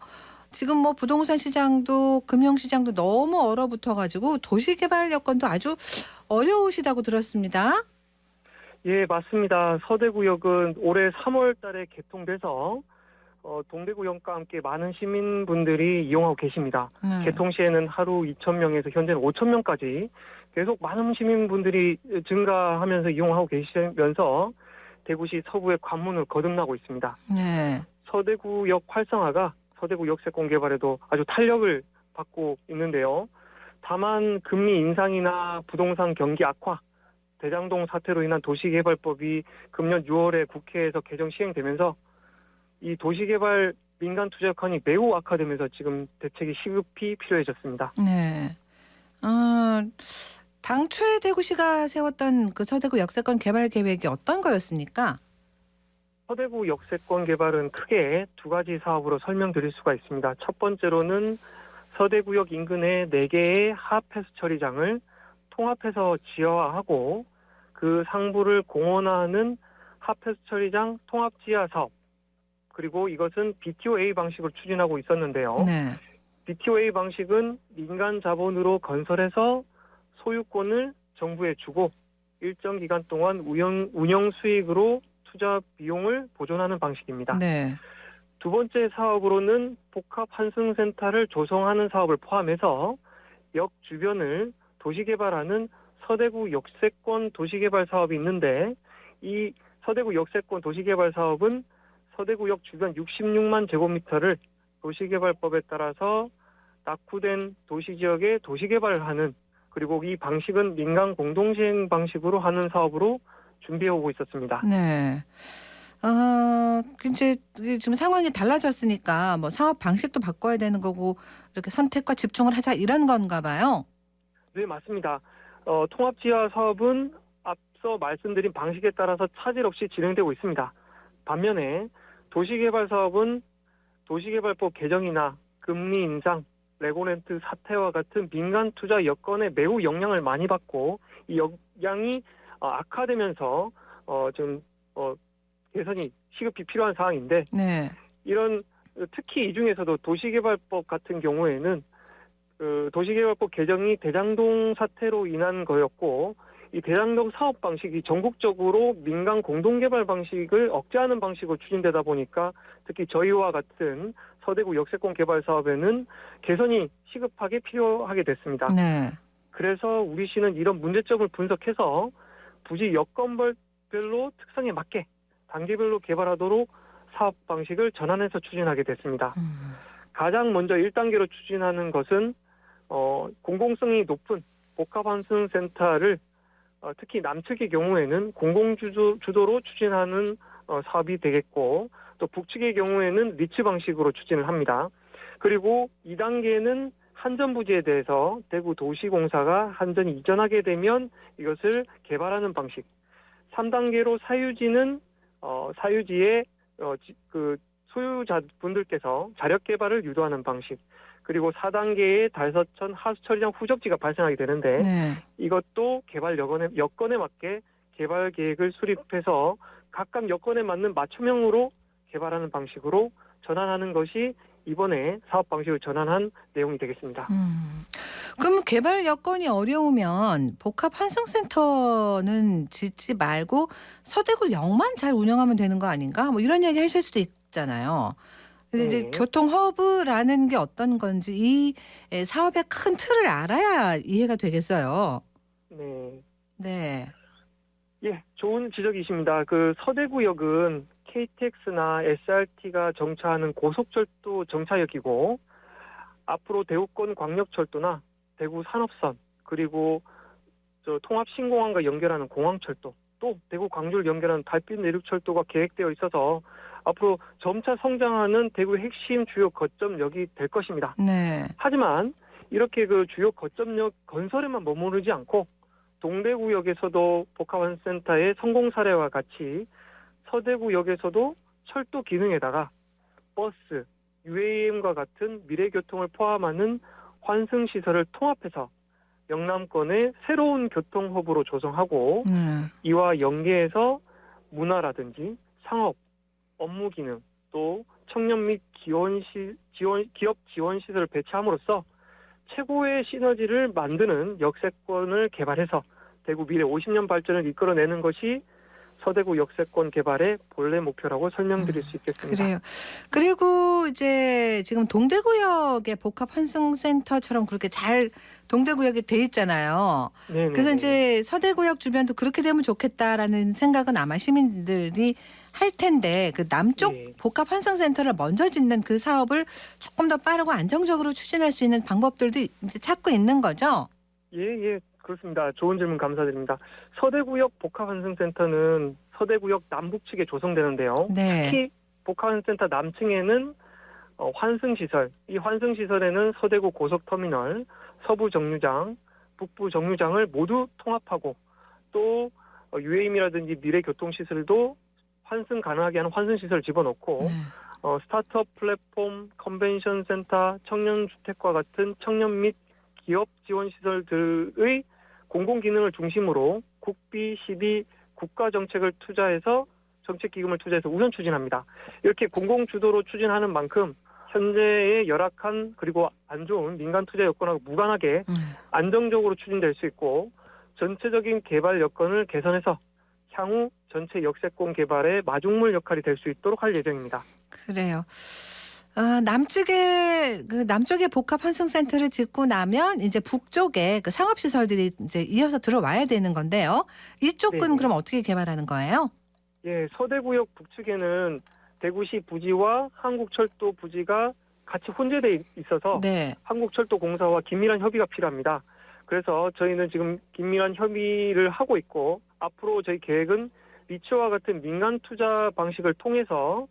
지금 뭐 부동산 시장도 금융 시장도 너무 얼어붙어가지고 도시 개발 여건도 아주 어려우시다고 들었습니다. 예, 맞습니다. 서대구역은 올해 3월 달에 개통돼서 동대구역과 함께 많은 시민분들이 이용하고 계십니다. 개통 시에는 하루 2,000명에서 현재는 5,000명까지 계속 많은 시민분들이 증가하면서 이용하고 계시면서 대구시 서구의 관문을 거듭나고 있습니다. 네. 서대구역 활성화가 서대구 역세권 개발에도 아주 탄력을 받고 있는데요. 다만 금리 인상이나 부동산 경기 악화, 대장동 사태로 인한 도시개발법이 금년 6월에 국회에서 개정 시행되면서 이 도시개발 민간 투자 여건이 매우 악화되면서 지금 대책이 시급히 필요해졌습니다. 네. 당초에 대구시가 세웠던 그 서대구 역세권 개발 계획이 어떤 거였습니까? 서대구 역세권 개발은 크게 두 가지 사업으로 설명드릴 수가 있습니다. 첫 번째로는 서대구역 인근의 4개의 하합폐수 처리장을 통합해서 지하화하고 그 상부를 공원화하는 하합폐수 처리장 통합지하 사업. 그리고 이것은 BTOA 방식으로 추진하고 있었는데요. 네. BTOA 방식은 민간 자본으로 건설해서 소유권을 정부에 주고 일정 기간 동안 운영 수익으로 투자 비용을 보존하는 방식입니다. 네. 두 번째 사업으로는 복합 환승센터를 조성하는 사업을 포함해서 역 주변을 도시개발하는 서대구 역세권 도시개발 사업이 있는데 이 서대구 역세권 도시개발 사업은 서대구역 주변 66만 제곱미터를 도시개발법에 따라서 낙후된 도시지역에 도시개발을 하는 그리고 이 방식은 민간 공동시행 방식으로 하는 사업으로 준비해오고 있었습니다. 네. 이제 지금 상황이 달라졌으니까 뭐 사업 방식도 바꿔야 되는 거고 이렇게 선택과 집중을 하자 이런 건가 봐요. 네, 맞습니다. 통합지하 사업은 앞서 말씀드린 방식에 따라서 차질 없이 진행되고 있습니다. 반면에 도시개발 사업은 도시개발법 개정이나 금리 인상, 레고렌트 사태와 같은 민간 투자 여건에 매우 영향을 많이 받고 이 영향이 악화되면서 지금 개선이 시급히 필요한 상황인데 네. 이런 특히 이 중에서도 도시개발법 같은 경우에는 도시개발법 개정이 대장동 사태로 인한 거였고 이 대장동 사업 방식이 전국적으로 민간 공동개발 방식을 억제하는 방식으로 추진되다 보니까 특히 저희와 같은 서대구 역세권 개발 사업에는 개선이 시급하게 필요하게 됐습니다. 네. 그래서 우리 시는 이런 문제점을 분석해서 부지 여건별로 특성에 맞게 단계별로 개발하도록 사업 방식을 전환해서 추진하게 됐습니다. 가장 먼저 1단계로 추진하는 것은 공공성이 높은 복합환승센터를 특히 남측의 경우에는 공공주도로 추진하는 사업이 되겠고 또 북측의 경우에는 리츠 방식으로 추진을 합니다. 그리고 2단계는 한전부지에 대해서 대구도시공사가 한전이 이전하게 되면 이것을 개발하는 방식. 3단계로 사유지는 사유지의 그 소유자분들께서 자력 개발을 유도하는 방식. 그리고 4단계의 달서천 하수처리장 후적지가 발생하게 되는데 네. 이것도 개발 여건에 맞게 개발 계획을 수립해서 각각 여건에 맞는 맞춤형으로 개발하는 방식으로 전환하는 것이 이번에 사업 방식을 전환한 내용이 되겠습니다. 그럼 개발 여건이 어려우면 복합 환승센터는 짓지 말고 서대구역만 잘 운영하면 되는 거 아닌가? 뭐 이런 얘기 하실 수도 있잖아요. 근데 이제 교통 허브라는 게 어떤 건지 이 사업의 큰 틀을 알아야 이해가 되겠어요. 네. 네. 예, 좋은 지적이십니다. 그 서대구역은 KTX나 SRT가 정차하는 고속철도 정차역이고 앞으로 대구권 광역철도나 대구 산업선 그리고 통합신공항과 연결하는 공항철도 또 대구 광주를 연결하는 달빛 내륙철도가 계획되어 있어서 앞으로 점차 성장하는 대구의 핵심 주요 거점역이 될 것입니다. 네. 하지만 이렇게 그 주요 거점역 건설에만 머무르지 않고 동대구역에서도 복합환센터의 성공 사례와 같이 서대구역에서도 철도 기능에다가 버스, UAM과 같은 미래교통을 포함하는 환승시설을 통합해서 영남권의 새로운 교통허브로 조성하고 이와 연계해서 문화라든지 상업, 업무 기능, 또 청년 및 기업 지원 시설을 배치함으로써 최고의 시너지를 만드는 역세권을 개발해서 대구 미래 50년 발전을 이끌어내는 것이 서대구 역세권 개발의 본래 목표라고 설명드릴 수 있겠습니다. 그래요. 그리고 이제 지금 동대구역의 복합 환승센터처럼 그렇게 잘 동대구역이 돼 있잖아요. 네네. 그래서 이제 서대구역 주변도 그렇게 되면 좋겠다라는 생각은 아마 시민들이 할 텐데 그 남쪽 복합 환승센터를 먼저 짓는 그 사업을 조금 더 빠르고 안정적으로 추진할 수 있는 방법들도 이제 찾고 있는 거죠? 예. 그렇습니다. 좋은 질문 감사드립니다. 서대구역 복합환승센터는 서대구역 남북측에 조성되는데요. 네. 특히 복합환승센터 남층에는 환승시설, 이 환승시설에는 서대구 고속터미널, 서부정류장, 북부정류장을 모두 통합하고 또 UAM이라든지 미래교통시설도 환승 가능하게 하는 환승시설을 집어넣고 스타트업 플랫폼, 컨벤션센터, 청년주택과 같은 청년 및 기업 지원 시설들의 공공기능을 중심으로 국비, 시비, 국가정책을 투자해서 정책기금을 투자해서 우선 추진합니다. 이렇게 공공주도로 추진하는 만큼 현재의 열악한 그리고 안 좋은 민간 투자 여건하고 무관하게 안정적으로 추진될 수 있고 전체적인 개발 여건을 개선해서 향후 전체 역세권 개발의 마중물 역할이 될 수 있도록 할 예정입니다. 그래요. 남쪽에 복합 환승센터를 짓고 나면 이제 북쪽에 그 상업시설들이 이제 이어서 들어와야 되는 건데요. 이쪽은 네네. 그럼 어떻게 개발하는 거예요? 예, 서대구역 북측에는 대구시 부지와 한국철도 부지가 같이 혼재돼 있어서 네. 한국철도공사와 긴밀한 협의가 필요합니다. 그래서 저희는 지금 긴밀한 협의를 하고 있고 앞으로 저희 계획은 리츠와 같은 민간 투자 방식을 통해서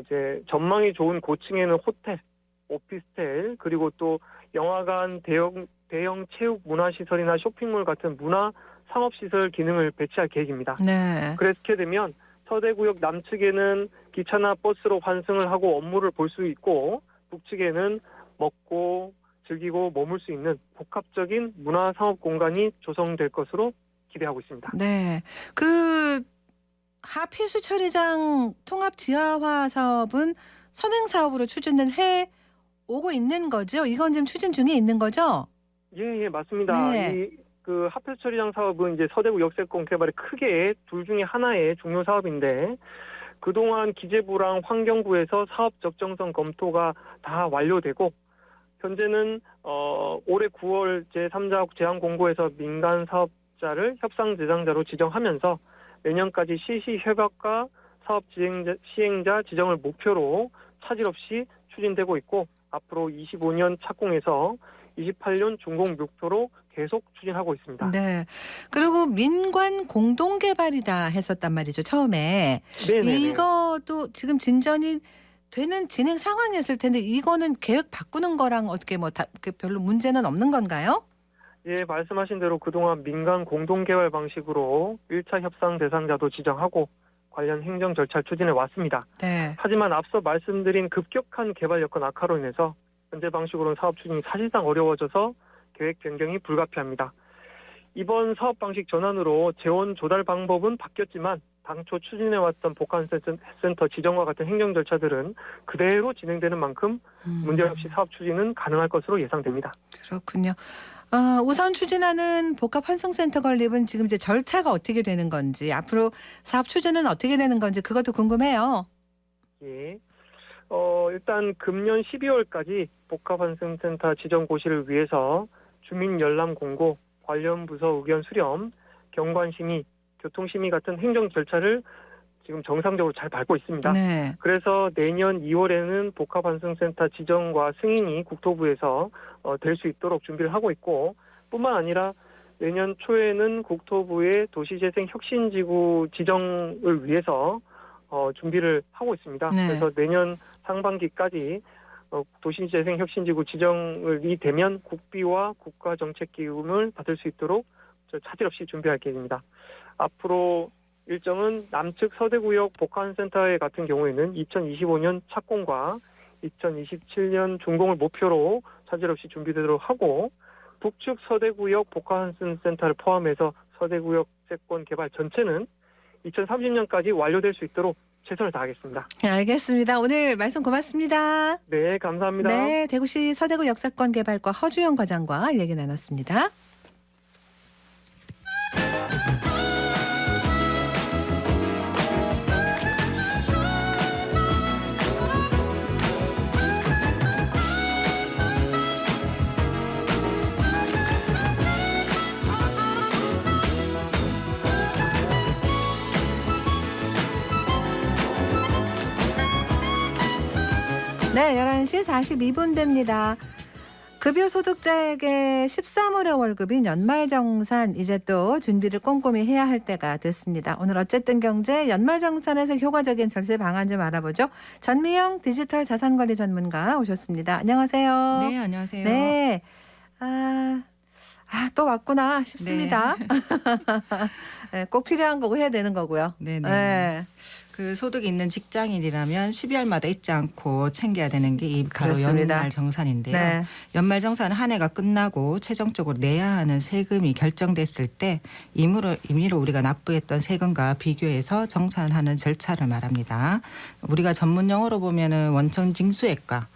이제 전망이 좋은 고층에는 호텔, 오피스텔, 그리고 또 영화관, 대형 체육 문화시설이나 쇼핑몰 같은 문화 상업시설 기능을 배치할 계획입니다. 네. 그렇게 되면 서대구역 남측에는 기차나 버스로 환승을 하고 업무를 볼 수 있고 북측에는 먹고 즐기고 머물 수 있는 복합적인 문화 상업 공간이 조성될 것으로 기대하고 있습니다. 네. 그 하필수 처리장 통합 지하화 사업은 선행 사업으로 추진을 해 오고 있는 거죠? 이건 지금 추진 중에 있는 거죠? 예, 맞습니다. 네. 그 하필수 처리장 사업은 이제 서대구 역세권 개발의 크게 둘 중에 하나의 중요 사업인데 그동안 기재부랑 환경부에서 사업 적정성 검토가 다 완료되고 현재는 올해 9월 제3자 제안 공고에서 민간 사업자를 협상 대상자로 지정하면서 내년까지 실시 협약과 사업 시행자 지정을 목표로 차질 없이 추진되고 있고 앞으로 25년 착공해서 28년 준공 목표로 계속 추진하고 있습니다. 네. 그리고 민관 공동 개발이다 했었단 말이죠. 처음에. 네네네. 이것도 지금 진전이 되는 진행 상황이었을 텐데 이거는 계획 바꾸는 거랑 어떻게 뭐 별로 문제는 없는 건가요? 예, 말씀하신 대로 그동안 민간 공동개발 방식으로 1차 협상 대상자도 지정하고 관련 행정 절차를 추진해 왔습니다. 네. 하지만 앞서 말씀드린 급격한 개발 여건 악화로 인해서 현재 방식으로는 사업 추진이 사실상 어려워져서 계획 변경이 불가피합니다. 이번 사업 방식 전환으로 재원 조달 방법은 바뀌었지만 당초 추진해왔던 복합센터 지정과 같은 행정 절차들은 그대로 진행되는 만큼 문제없이 사업 추진은 가능할 것으로 예상됩니다. 그렇군요. 우선 추진하는 복합환승센터 건립은 지금 이제 절차가 어떻게 되는 건지, 앞으로 사업 추진은 어떻게 되는 건지 그것도 궁금해요. 예. 일단 금년 12월까지 복합환승센터 지정 고시를 위해서 주민 열람 공고, 관련 부서 의견 수렴, 경관심의, 교통심의 같은 행정 절차를 지금 정상적으로 잘 밟고 있습니다. 네. 그래서 내년 2월에는 복합환승센터 지정과 승인이 국토부에서 될 수 있도록 준비를 하고 있고, 뿐만 아니라 내년 초에는 국토부의 도시재생혁신지구 지정을 위해서 준비를 하고 있습니다. 네. 그래서 내년 상반기까지 도시재생혁신지구 지정이 되면 국비와 국가정책기금을 받을 수 있도록 차질 없이 준비할 계획입니다. 앞으로 일정은 남측 서대구역 복합센터의 같은 경우에는 2025년 착공과 2027년 준공을 목표로 차질 없이 준비되도록 하고, 북측 서대구역 복합센터를 포함해서 서대구역 세권 개발 전체는 2030년까지 완료될 수 있도록 최선을 다하겠습니다. 알겠습니다. 오늘 말씀 고맙습니다. 네, 감사합니다. 네, 대구시 서대구 역사권 개발과 허주영 과장과 얘기 나눴습니다. 네, 11시 42분 됩니다. 급여소득자에게 13월의 월급인 연말정산, 이제 또 준비를 꼼꼼히 해야 할 때가 됐습니다. 오늘 어쨌든 경제 연말정산에서 효과적인 절세 방안 좀 알아보죠. 전미영 디지털 자산관리 전문가 오셨습니다. 안녕하세요. 네, 안녕하세요. 네. 또 왔구나 싶습니다. 네. 네, 꼭 필요한 거고 해야 되는 거고요. 네네. 네. 그 소득이 있는 직장인이라면 12월마다 잊지 않고 챙겨야 되는 게 이 바로 그렇습니다. 연말정산인데요. 네. 연말정산은 한 해가 끝나고 최종적으로 내야 하는 세금이 결정됐을 때 임의로 우리가 납부했던 세금과 비교해서 정산하는 절차를 말합니다. 우리가 전문 용어로 보면은 원천징수액과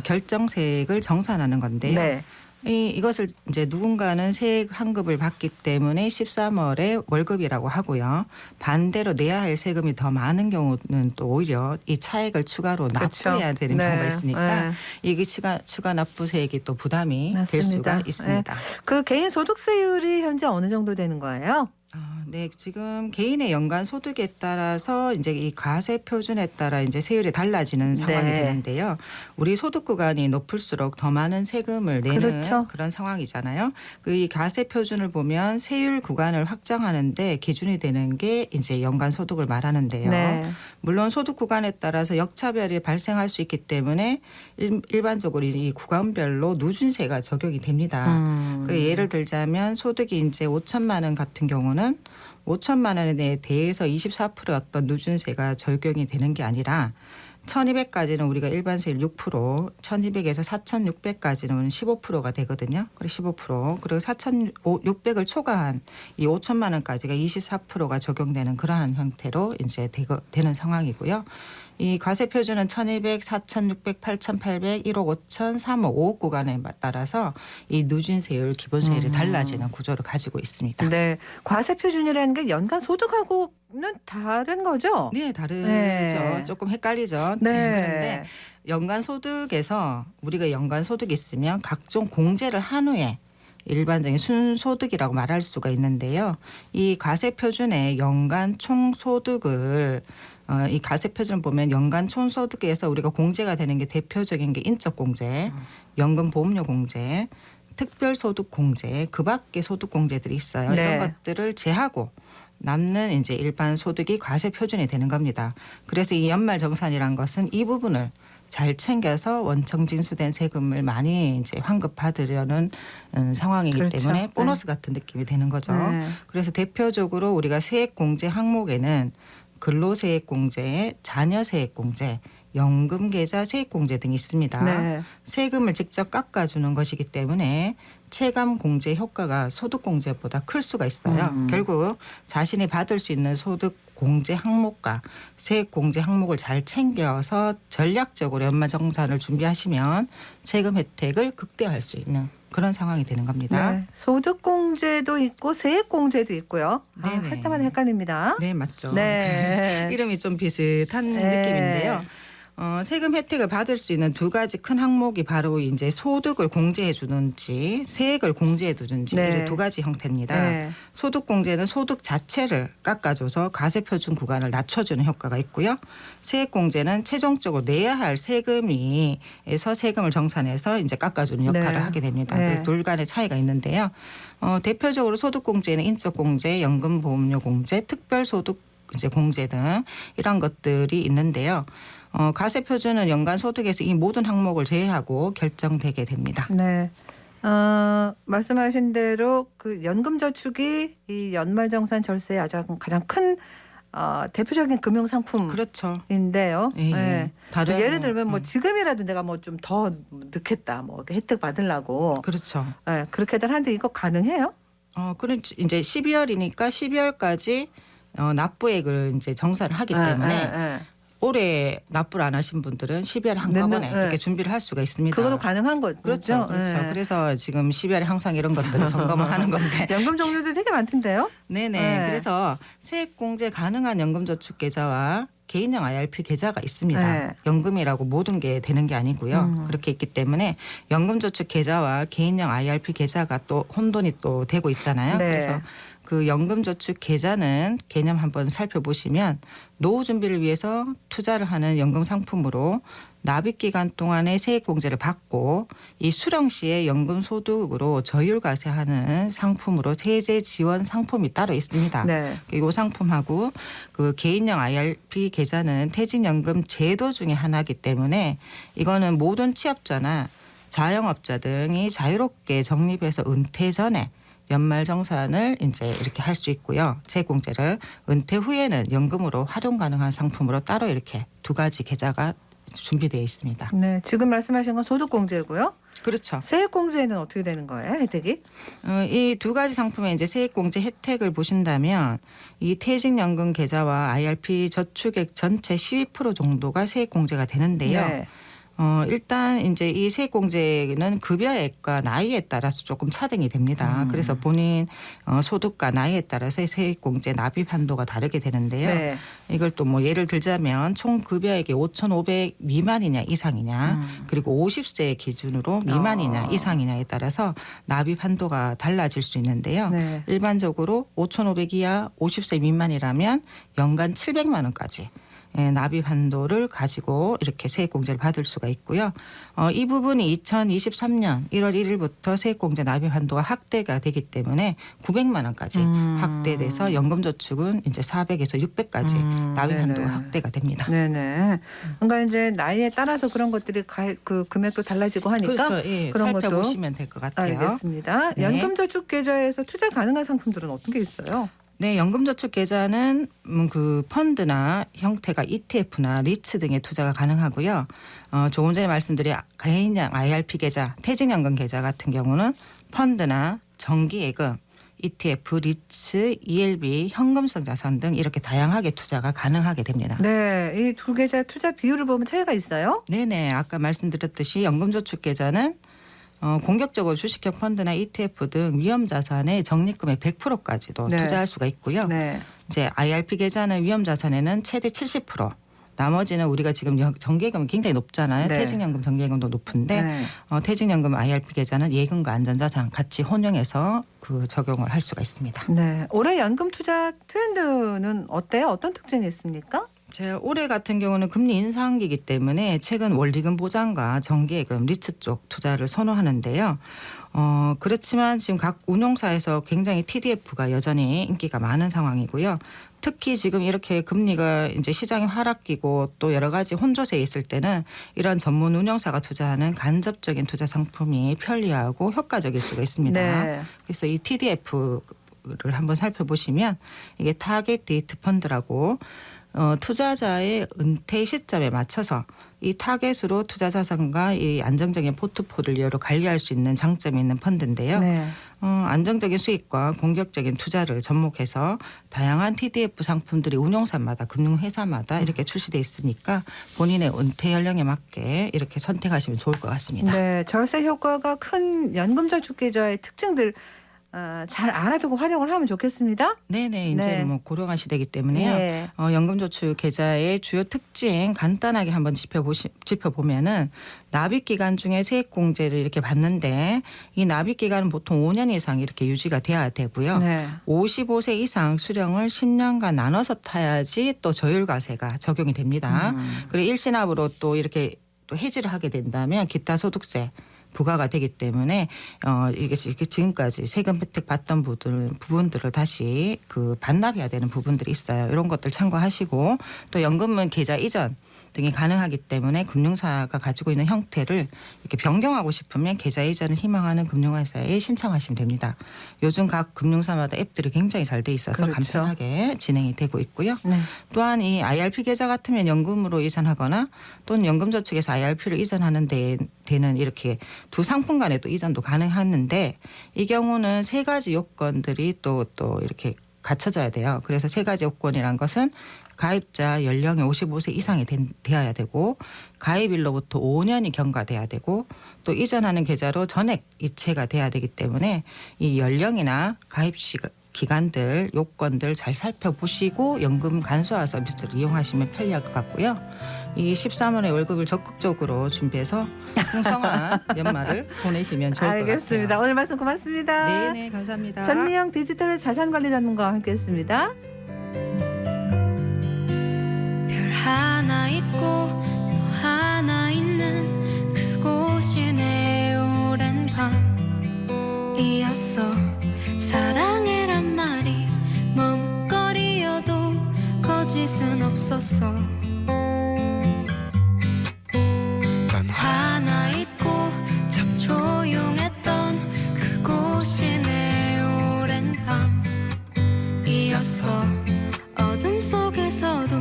결정세액을 정산하는 건데요. 네. 이것을 이제 누군가는 세액 환급을 받기 때문에 13월에 월급이라고 하고요. 반대로 내야 할 세금이 더 많은 경우는 또 오히려 이 차액을 추가로 그렇죠. 납부해야 되는 네. 경우가 있으니까 네. 이게 추가 납부세액이 또 부담이 맞습니다. 될 수가 있습니다. 네. 그 개인 소득세율이 현재 어느 정도 되는 거예요? 네, 지금 개인의 연간 소득에 따라서 이제 이 과세 표준에 따라 이제 세율이 달라지는 상황이 네. 되는데요. 우리 소득 구간이 높을수록 더 많은 세금을 내는 그렇죠. 그런 상황이잖아요. 그 이 과세 표준을 보면 세율 구간을 확장하는데 기준이 되는 게 이제 연간 소득을 말하는데요. 네. 물론 소득 구간에 따라서 역차별이 발생할 수 있기 때문에 일반적으로 이 구간별로 누진세가 적용이 됩니다. 그 예를 들자면 소득이 이제 5천만 원 같은 경우는 5천만 원에 대해서 24%의 어떤 누진세가 적용이 되는 게 아니라 1200까지는 우리가 일반세율 6%, 1200에서 4600까지는 15%가 되거든요. 그리고 15%. 그리고 4600을 초과한 이 5천만 원까지가 24%가 적용되는 그러한 형태로 이제 되는 상황이고요. 이 과세 표준은 1200, 4600, 8800, 1억 5천, 3억, 5억 구간에 따라서 이 누진세율, 기본세율이 달라지는 구조를 가지고 있습니다. 네. 과세 표준이라는 게 연간 소득하고는 다른 거죠? 네, 다르죠. 네. 조금 헷갈리죠. 네. 그런데 연간 소득에서 우리가 연간 소득이 있으면 각종 공제를 한 후에 일반적인 순소득이라고 말할 수가 있는데요. 이 과세 표준의 연간 총소득을 이 과세 표준을 보면 연간 총소득에서 우리가 공제가 되는 게 대표적인 게 인적공제, 연금보험료 공제, 특별소득공제, 그 밖에 소득공제들이 있어요. 네. 이런 것들을 제하고 남는 이제 일반 소득이 과세 표준이 되는 겁니다. 그래서 이 연말정산이란 것은 이 부분을 잘 챙겨서 원청징수된 세금을 많이 이제 환급받으려는 상황이기 그렇죠. 때문에 보너스 같은 느낌이 되는 거죠. 네. 그래서 대표적으로 우리가 세액공제 항목에는 근로세액공제, 자녀세액공제 연금 계좌 세액공제 등이 있습니다. 네. 세금을 직접 깎아주는 것이기 때문에 체감 공제 효과가 소득 공제보다 클 수가 있어요. 결국 자신이 받을 수 있는 소득 공제 항목과 세액 공제 항목을 잘 챙겨서 전략적으로 연말정산을 준비하시면 세금 혜택을 극대화할 수 있는 그런 상황이 되는 겁니다. 네. 소득공제도 있고 세액공제도 있고요. 할 때마다 헷갈립니다. 네, 맞죠. 네. 이름이 좀 비슷한 네. 느낌인데요. 세금 혜택을 받을 수 있는 두 가지 큰 항목이 바로 이제 소득을 공제해 주든지 세액을 공제해 두든지 네. 이 두 가지 형태입니다. 네. 소득 공제는 소득 자체를 깎아줘서 과세 표준 구간을 낮춰주는 효과가 있고요. 세액 공제는 최종적으로 내야 할 세금에서 세금을 정산해서 이제 깎아주는 역할을 네. 하게 됩니다. 네. 그 둘 간의 차이가 있는데요. 대표적으로 소득 공제는 인적 공제, 연금 보험료 공제, 특별 소득 이제 공제 등 이런 것들이 있는데요. 과세 표준은 연간 소득에서 이 모든 항목을 제외하고 결정되게 됩니다. 네. 말씀하신 대로 그 연금저축이 이 연말정산 절세의 가장 큰 대표적인 금융 그렇죠. 상품인데요. 예, 예. 네. 다른 예를 들면 뭐 지금이라도 내가 뭐 좀 더 넣겠다, 뭐 혜택 받으려고. 그렇죠. 네, 그렇게들 하는데 이거 가능해요? 그렇지. 이제 12월이니까 12월까지 납부액을 이제 정산을 하기 때문에 올해 납부를 안 하신 분들은 12월에 한꺼번에 이렇게 준비를 할 수가 있습니다. 그것도 가능한 거죠. 그렇죠. 네. 그래서 지금 12월에 항상 이런 것들을 점검을 하는 건데. 연금 종류도 되게 많던데요. 네네. 네. 그래서 세액 공제 가능한 연금저축 계좌와 개인형 IRP 계좌가 있습니다. 네. 연금이라고 모든 게 되는 게 아니고요. 그렇게 있기 때문에 연금저축 계좌와 개인형 IRP 계좌가 또 혼돈이 또 되고 있잖아요. 네. 그래서 그 연금저축 계좌는 개념 한번 살펴보시면 노후 준비를 위해서 투자를 하는 연금 상품으로 납입 기간 동안에 세액 공제를 받고 이 수령 시에 연금 소득으로 저율과세하는 상품으로 세제 지원 상품이 따로 있습니다. 네. 이 상품하고 그 개인형 IRP 계좌는 퇴직연금 제도 중에 하나이기 때문에 이거는 모든 취업자나 자영업자 등이 자유롭게 적립해서 은퇴 전에 연말정산을 이제 이렇게 할 수 있고요. 세액공제를 은퇴 후에는 연금으로 활용 가능한 상품으로 따로 이렇게 두 가지 계좌가 준비되어 있습니다. 네, 지금 말씀하신 건 소득공제고요. 그렇죠. 세액공제는 어떻게 되는 거예요, 혜택이? 이 두 가지 상품의 이제 세액공제 혜택을 보신다면 이 퇴직연금 계좌와 IRP 저축액 전체 12% 정도가 세액공제가 되는데요. 네. 일단 이제 이 세액공제는 급여액과 나이에 따라서 조금 차등이 됩니다. 그래서 본인 소득과 나이에 따라서 세액공제 납입 한도가 다르게 되는데요. 네. 이걸 또 뭐 예를 들자면 총 급여액이 5,500 미만이냐 이상이냐 그리고 50세 기준으로 미만이냐 이상이냐에 따라서 납입 한도가 달라질 수 있는데요. 네. 일반적으로 5,500 이하 50세 미만이라면 연간 700만 원까지 납입 한도를 가지고 이렇게 세액공제를 받을 수가 있고요. 이 부분이 2023년 1월 1일부터 세액공제 납입 한도가 확대가 되기 때문에 900만 원까지 확대돼서 연금저축은 이제 400에서 600까지 납입 네네. 한도가 확대가 됩니다. 네네. 그러니까 이제 나이에 따라서 그런 것들이 그 금액도 달라지고 하니까 그렇죠. 예, 그런 것도 살펴보시면 될 것 같아요. 알겠습니다. 네. 연금저축 계좌에서 투자 가능한 상품들은 어떤 게 있어요? 네, 연금저축 계좌는 그 펀드나 형태가 ETF나 리츠 등의 투자가 가능하고요. 조금 전에 말씀드린 개인형 IRP 계좌, 퇴직연금 계좌 같은 경우는 펀드나 정기예금, ETF, 리츠, ELB, 현금성 자산 등 이렇게 다양하게 투자가 가능하게 됩니다. 네, 이 두 계좌 투자 비율을 보면 차이가 있어요? 네네, 아까 말씀드렸듯이 연금저축 계좌는 공격적으로 주식형 펀드나 ETF 등 위험 자산의 적립금의 100%까지도 네. 투자할 수가 있고요. 네. 이제 IRP 계좌는 위험 자산에는 최대 70%. 나머지는 우리가 지금 정기예금이 굉장히 높잖아요. 네. 퇴직연금, 정기예금도 높은데 네. 퇴직연금 IRP 계좌는 예금과 안전자산 같이 혼용해서 그 적용을 할 수가 있습니다. 네. 올해 연금 투자 트렌드는 어때요? 어떤 특징이 있습니까? 올해 같은 경우는 금리 인상기이기 때문에 최근 원리금 보장과 정기예금, 리츠 쪽 투자를 선호하는데요. 그렇지만 지금 각 운용사에서 굉장히 TDF가 여전히 인기가 많은 상황이고요. 특히 지금 이렇게 금리가 이제 시장이 하락기고 또 여러 가지 혼조세에 있을 때는 이런 전문 운용사가 투자하는 간접적인 투자 상품이 편리하고 효과적일 수가 있습니다. 네. 그래서 이 TDF를 한번 살펴보시면 이게 타겟 데이트 펀드라고 투자자의 은퇴 시점에 맞춰서 이 타겟으로 투자 자산과 이 안정적인 포트폴리오를 관리할 수 있는 장점이 있는 펀드인데요. 네. 안정적인 수익과 공격적인 투자를 접목해서 다양한 TDF 상품들이 운용사마다 금융회사마다 이렇게 출시돼 있으니까 본인의 은퇴 연령에 맞게 이렇게 선택하시면 좋을 것 같습니다. 네, 절세 효과가 큰 연금저축 계좌의 특징들 잘 알아두고 활용을 하면 좋겠습니다. 네네, 이제 네. 뭐 고령화 시대이기 때문에요. 네. 연금저축 계좌의 주요 특징 간단하게 한번 짚어보면은 납입 기간 중에 세액공제를 이렇게 받는데 이 납입 기간은 보통 5년 이상 이렇게 유지가 돼야 되고요. 네. 55세 이상 수령을 10년간 나눠서 타야지 또 저율과세가 적용이 됩니다. 그리고 일시납으로 또 이렇게 또 해지를 하게 된다면 기타 소득세 부과가 되기 때문에 이게 지금까지 세금 혜택 받던 부분들을 다시 그 반납해야 되는 부분들이 있어요. 이런 것들 참고하시고 또 연금은 계좌 이전 등이 가능하기 때문에 금융사가 가지고 있는 형태를 이렇게 변경하고 싶으면 계좌 이전을 희망하는 금융회사에 신청하시면 됩니다. 요즘 각 금융사마다 앱들이 굉장히 잘 돼 있어서 그렇죠. 간편하게 진행이 되고 있고요. 네. 또한 이 IRP 계좌 같으면 연금으로 이전하거나 또는 연금저축에서 IRP를 이전하는 데는 이렇게 두 상품 간에 또 이전도 가능하는데 이 경우는 세 가지 요건들이 또 이렇게 갖춰져야 돼요. 그래서 세 가지 요건이란 것은 가입자 연령이 55세 이상이 되어야 되고 가입일로부터 5년이 경과돼야 되고 또 이전하는 계좌로 전액 이체가 돼야 되기 때문에 이 연령이나 가입 기간들 요건들 잘 살펴보시고 연금 간소화 서비스를 이용하시면 편리할 것 같고요. 이 13월에 월급을 적극적으로 준비해서 풍성한 연말을 보내시면 좋을 것 같아요. 알겠습니다. 오늘 말씀 고맙습니다. 네네, 감사합니다. 전미영 디지털 자산관리 전문가와 함께했습니다. 별 하나 있고 너 하나 있는 그곳이 내 오랜 밤이었어. 사랑해란 말이 머뭇거리여도 거짓은 없었어. 난 하나 있고 참 조용했던 그곳이 내 오랜 밤이었어. 어둠 속에서도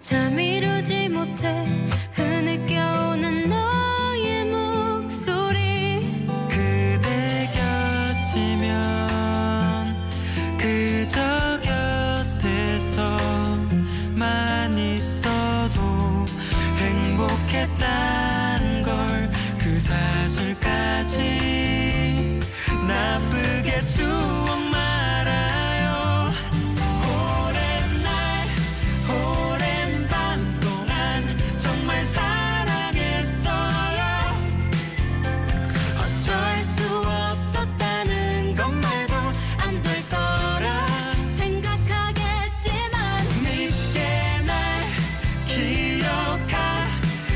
잠 이루지 못해 흐느껴오는 너의 목소리. 그대 곁이면 그저 곁에서만 있어도 행복했단 걸 그 사실까지 나쁘게 추억 말아요. 오랜 날 오랜 밤 동안 정말 사랑했어요. 어쩔 수 없었다는 것 말고 안 될 거라 생각하겠지만 믿게 날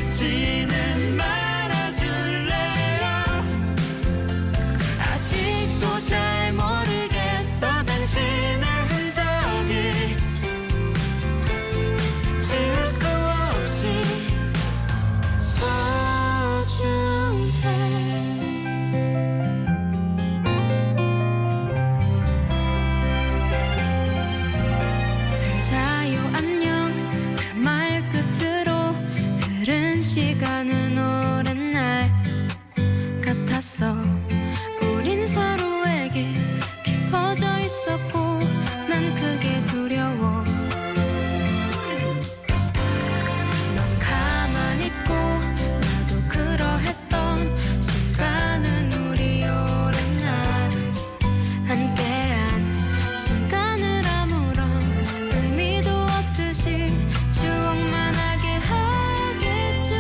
기억하지는 말아줄래요. 아직도 잘 모르겠어 당신의 흔적이 지울 수 없이 잘 자요 안녕 그 말 끝으로 흐른 시간은 오랜 날 같았어. 우린 서로에게 깊어져 있었고 난 그게 두려워. 넌 가만히 있고 나도 그러했던 순간은 우리 오랜 날 함께한 시간을 아무런 의미도 없듯이 추억만 하게 하겠죠.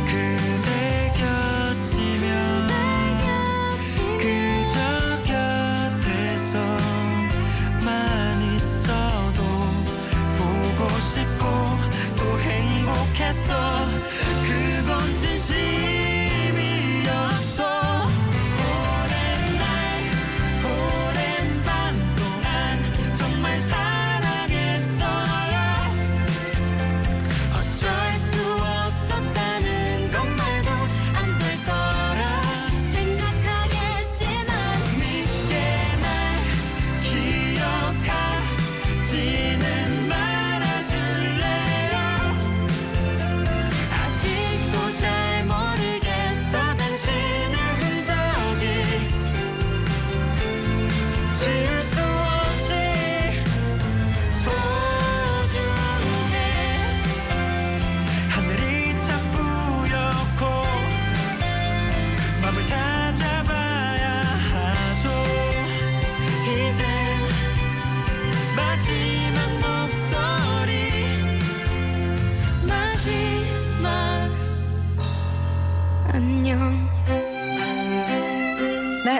그대 곁이면 그저 곁에서만 있어도 보고 싶고 또 행복했어. 그건 진심이었어. 오랜 날 오랜 밤 동안 정말 사랑했어요. 어쩔 수 없었다는 것 말고 안 될 거라 생각하겠지만 믿게 날 기억하지는 말아줄래요.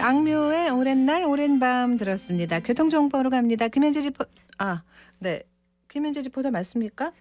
악뮤의 오랜 날 오랜 밤 들었습니다. 교통정보로 갑니다. 김현지 리포터 맞습니까?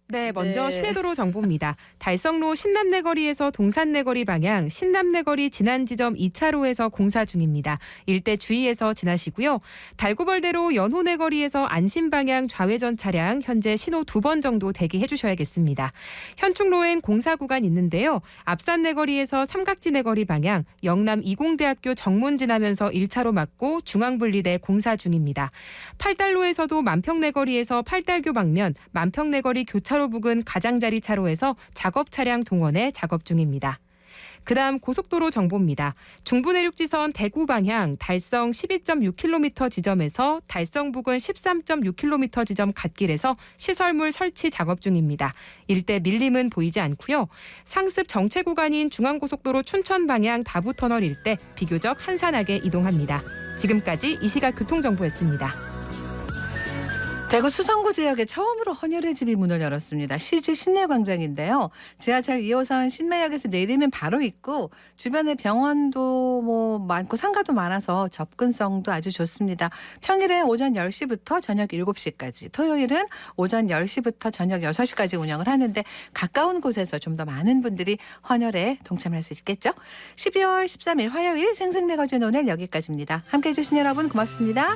네, 먼저 네. 시내도로 정보입니다. 달성로 신남내거리에서 동산내거리 방향 신남내거리 지난 지점 2차로에서 공사 중입니다. 일대 주의해서 지나시고요. 달구벌대로 연호내거리에서 안심 방향 좌회전 차량 현재 신호 2번 정도 대기해 주셔야겠습니다. 현충로엔 공사 구간 있는데요. 앞산내거리에서 삼각지내거리 방향 영남 이공대학교 정문 지나면서 1차로 막고 중앙분리대 공사 중입니다. 팔달로에서도 만평내거리에서 팔달교 방면 만평내거리 교차로 부근 가장자리 차로에서 작업 차량 동원해 작업 중입니다. 그다음 고속도로 정보입니다. 중부내륙지선 대구 방향 달성 12.6km 지점에서 달성 부근 13.6km 지점 갓길에서 시설물 설치 작업 중입니다. 일대 밀림은 보이지 않고요. 상습 정체 구간인 중앙고속도로 춘천 방향 다부터널 일대 비교적 한산하게 이동합니다. 지금까지 이 시각 교통정보였습니다. 대구 수성구 지역에 처음으로 헌혈의 집이 문을 열었습니다. 시지 신내광장인데요. 지하철 2호선 신매역에서 내리면 바로 있고 주변에 병원도 많고 상가도 많아서 접근성도 아주 좋습니다. 평일에 오전 10시부터 저녁 7시까지, 토요일은 오전 10시부터 저녁 6시까지 운영을 하는데 가까운 곳에서 좀 더 많은 분들이 헌혈에 동참할 수 있겠죠. 12월 13일 화요일 생생매거진 오늘 여기까지입니다. 함께해 주신 여러분 고맙습니다.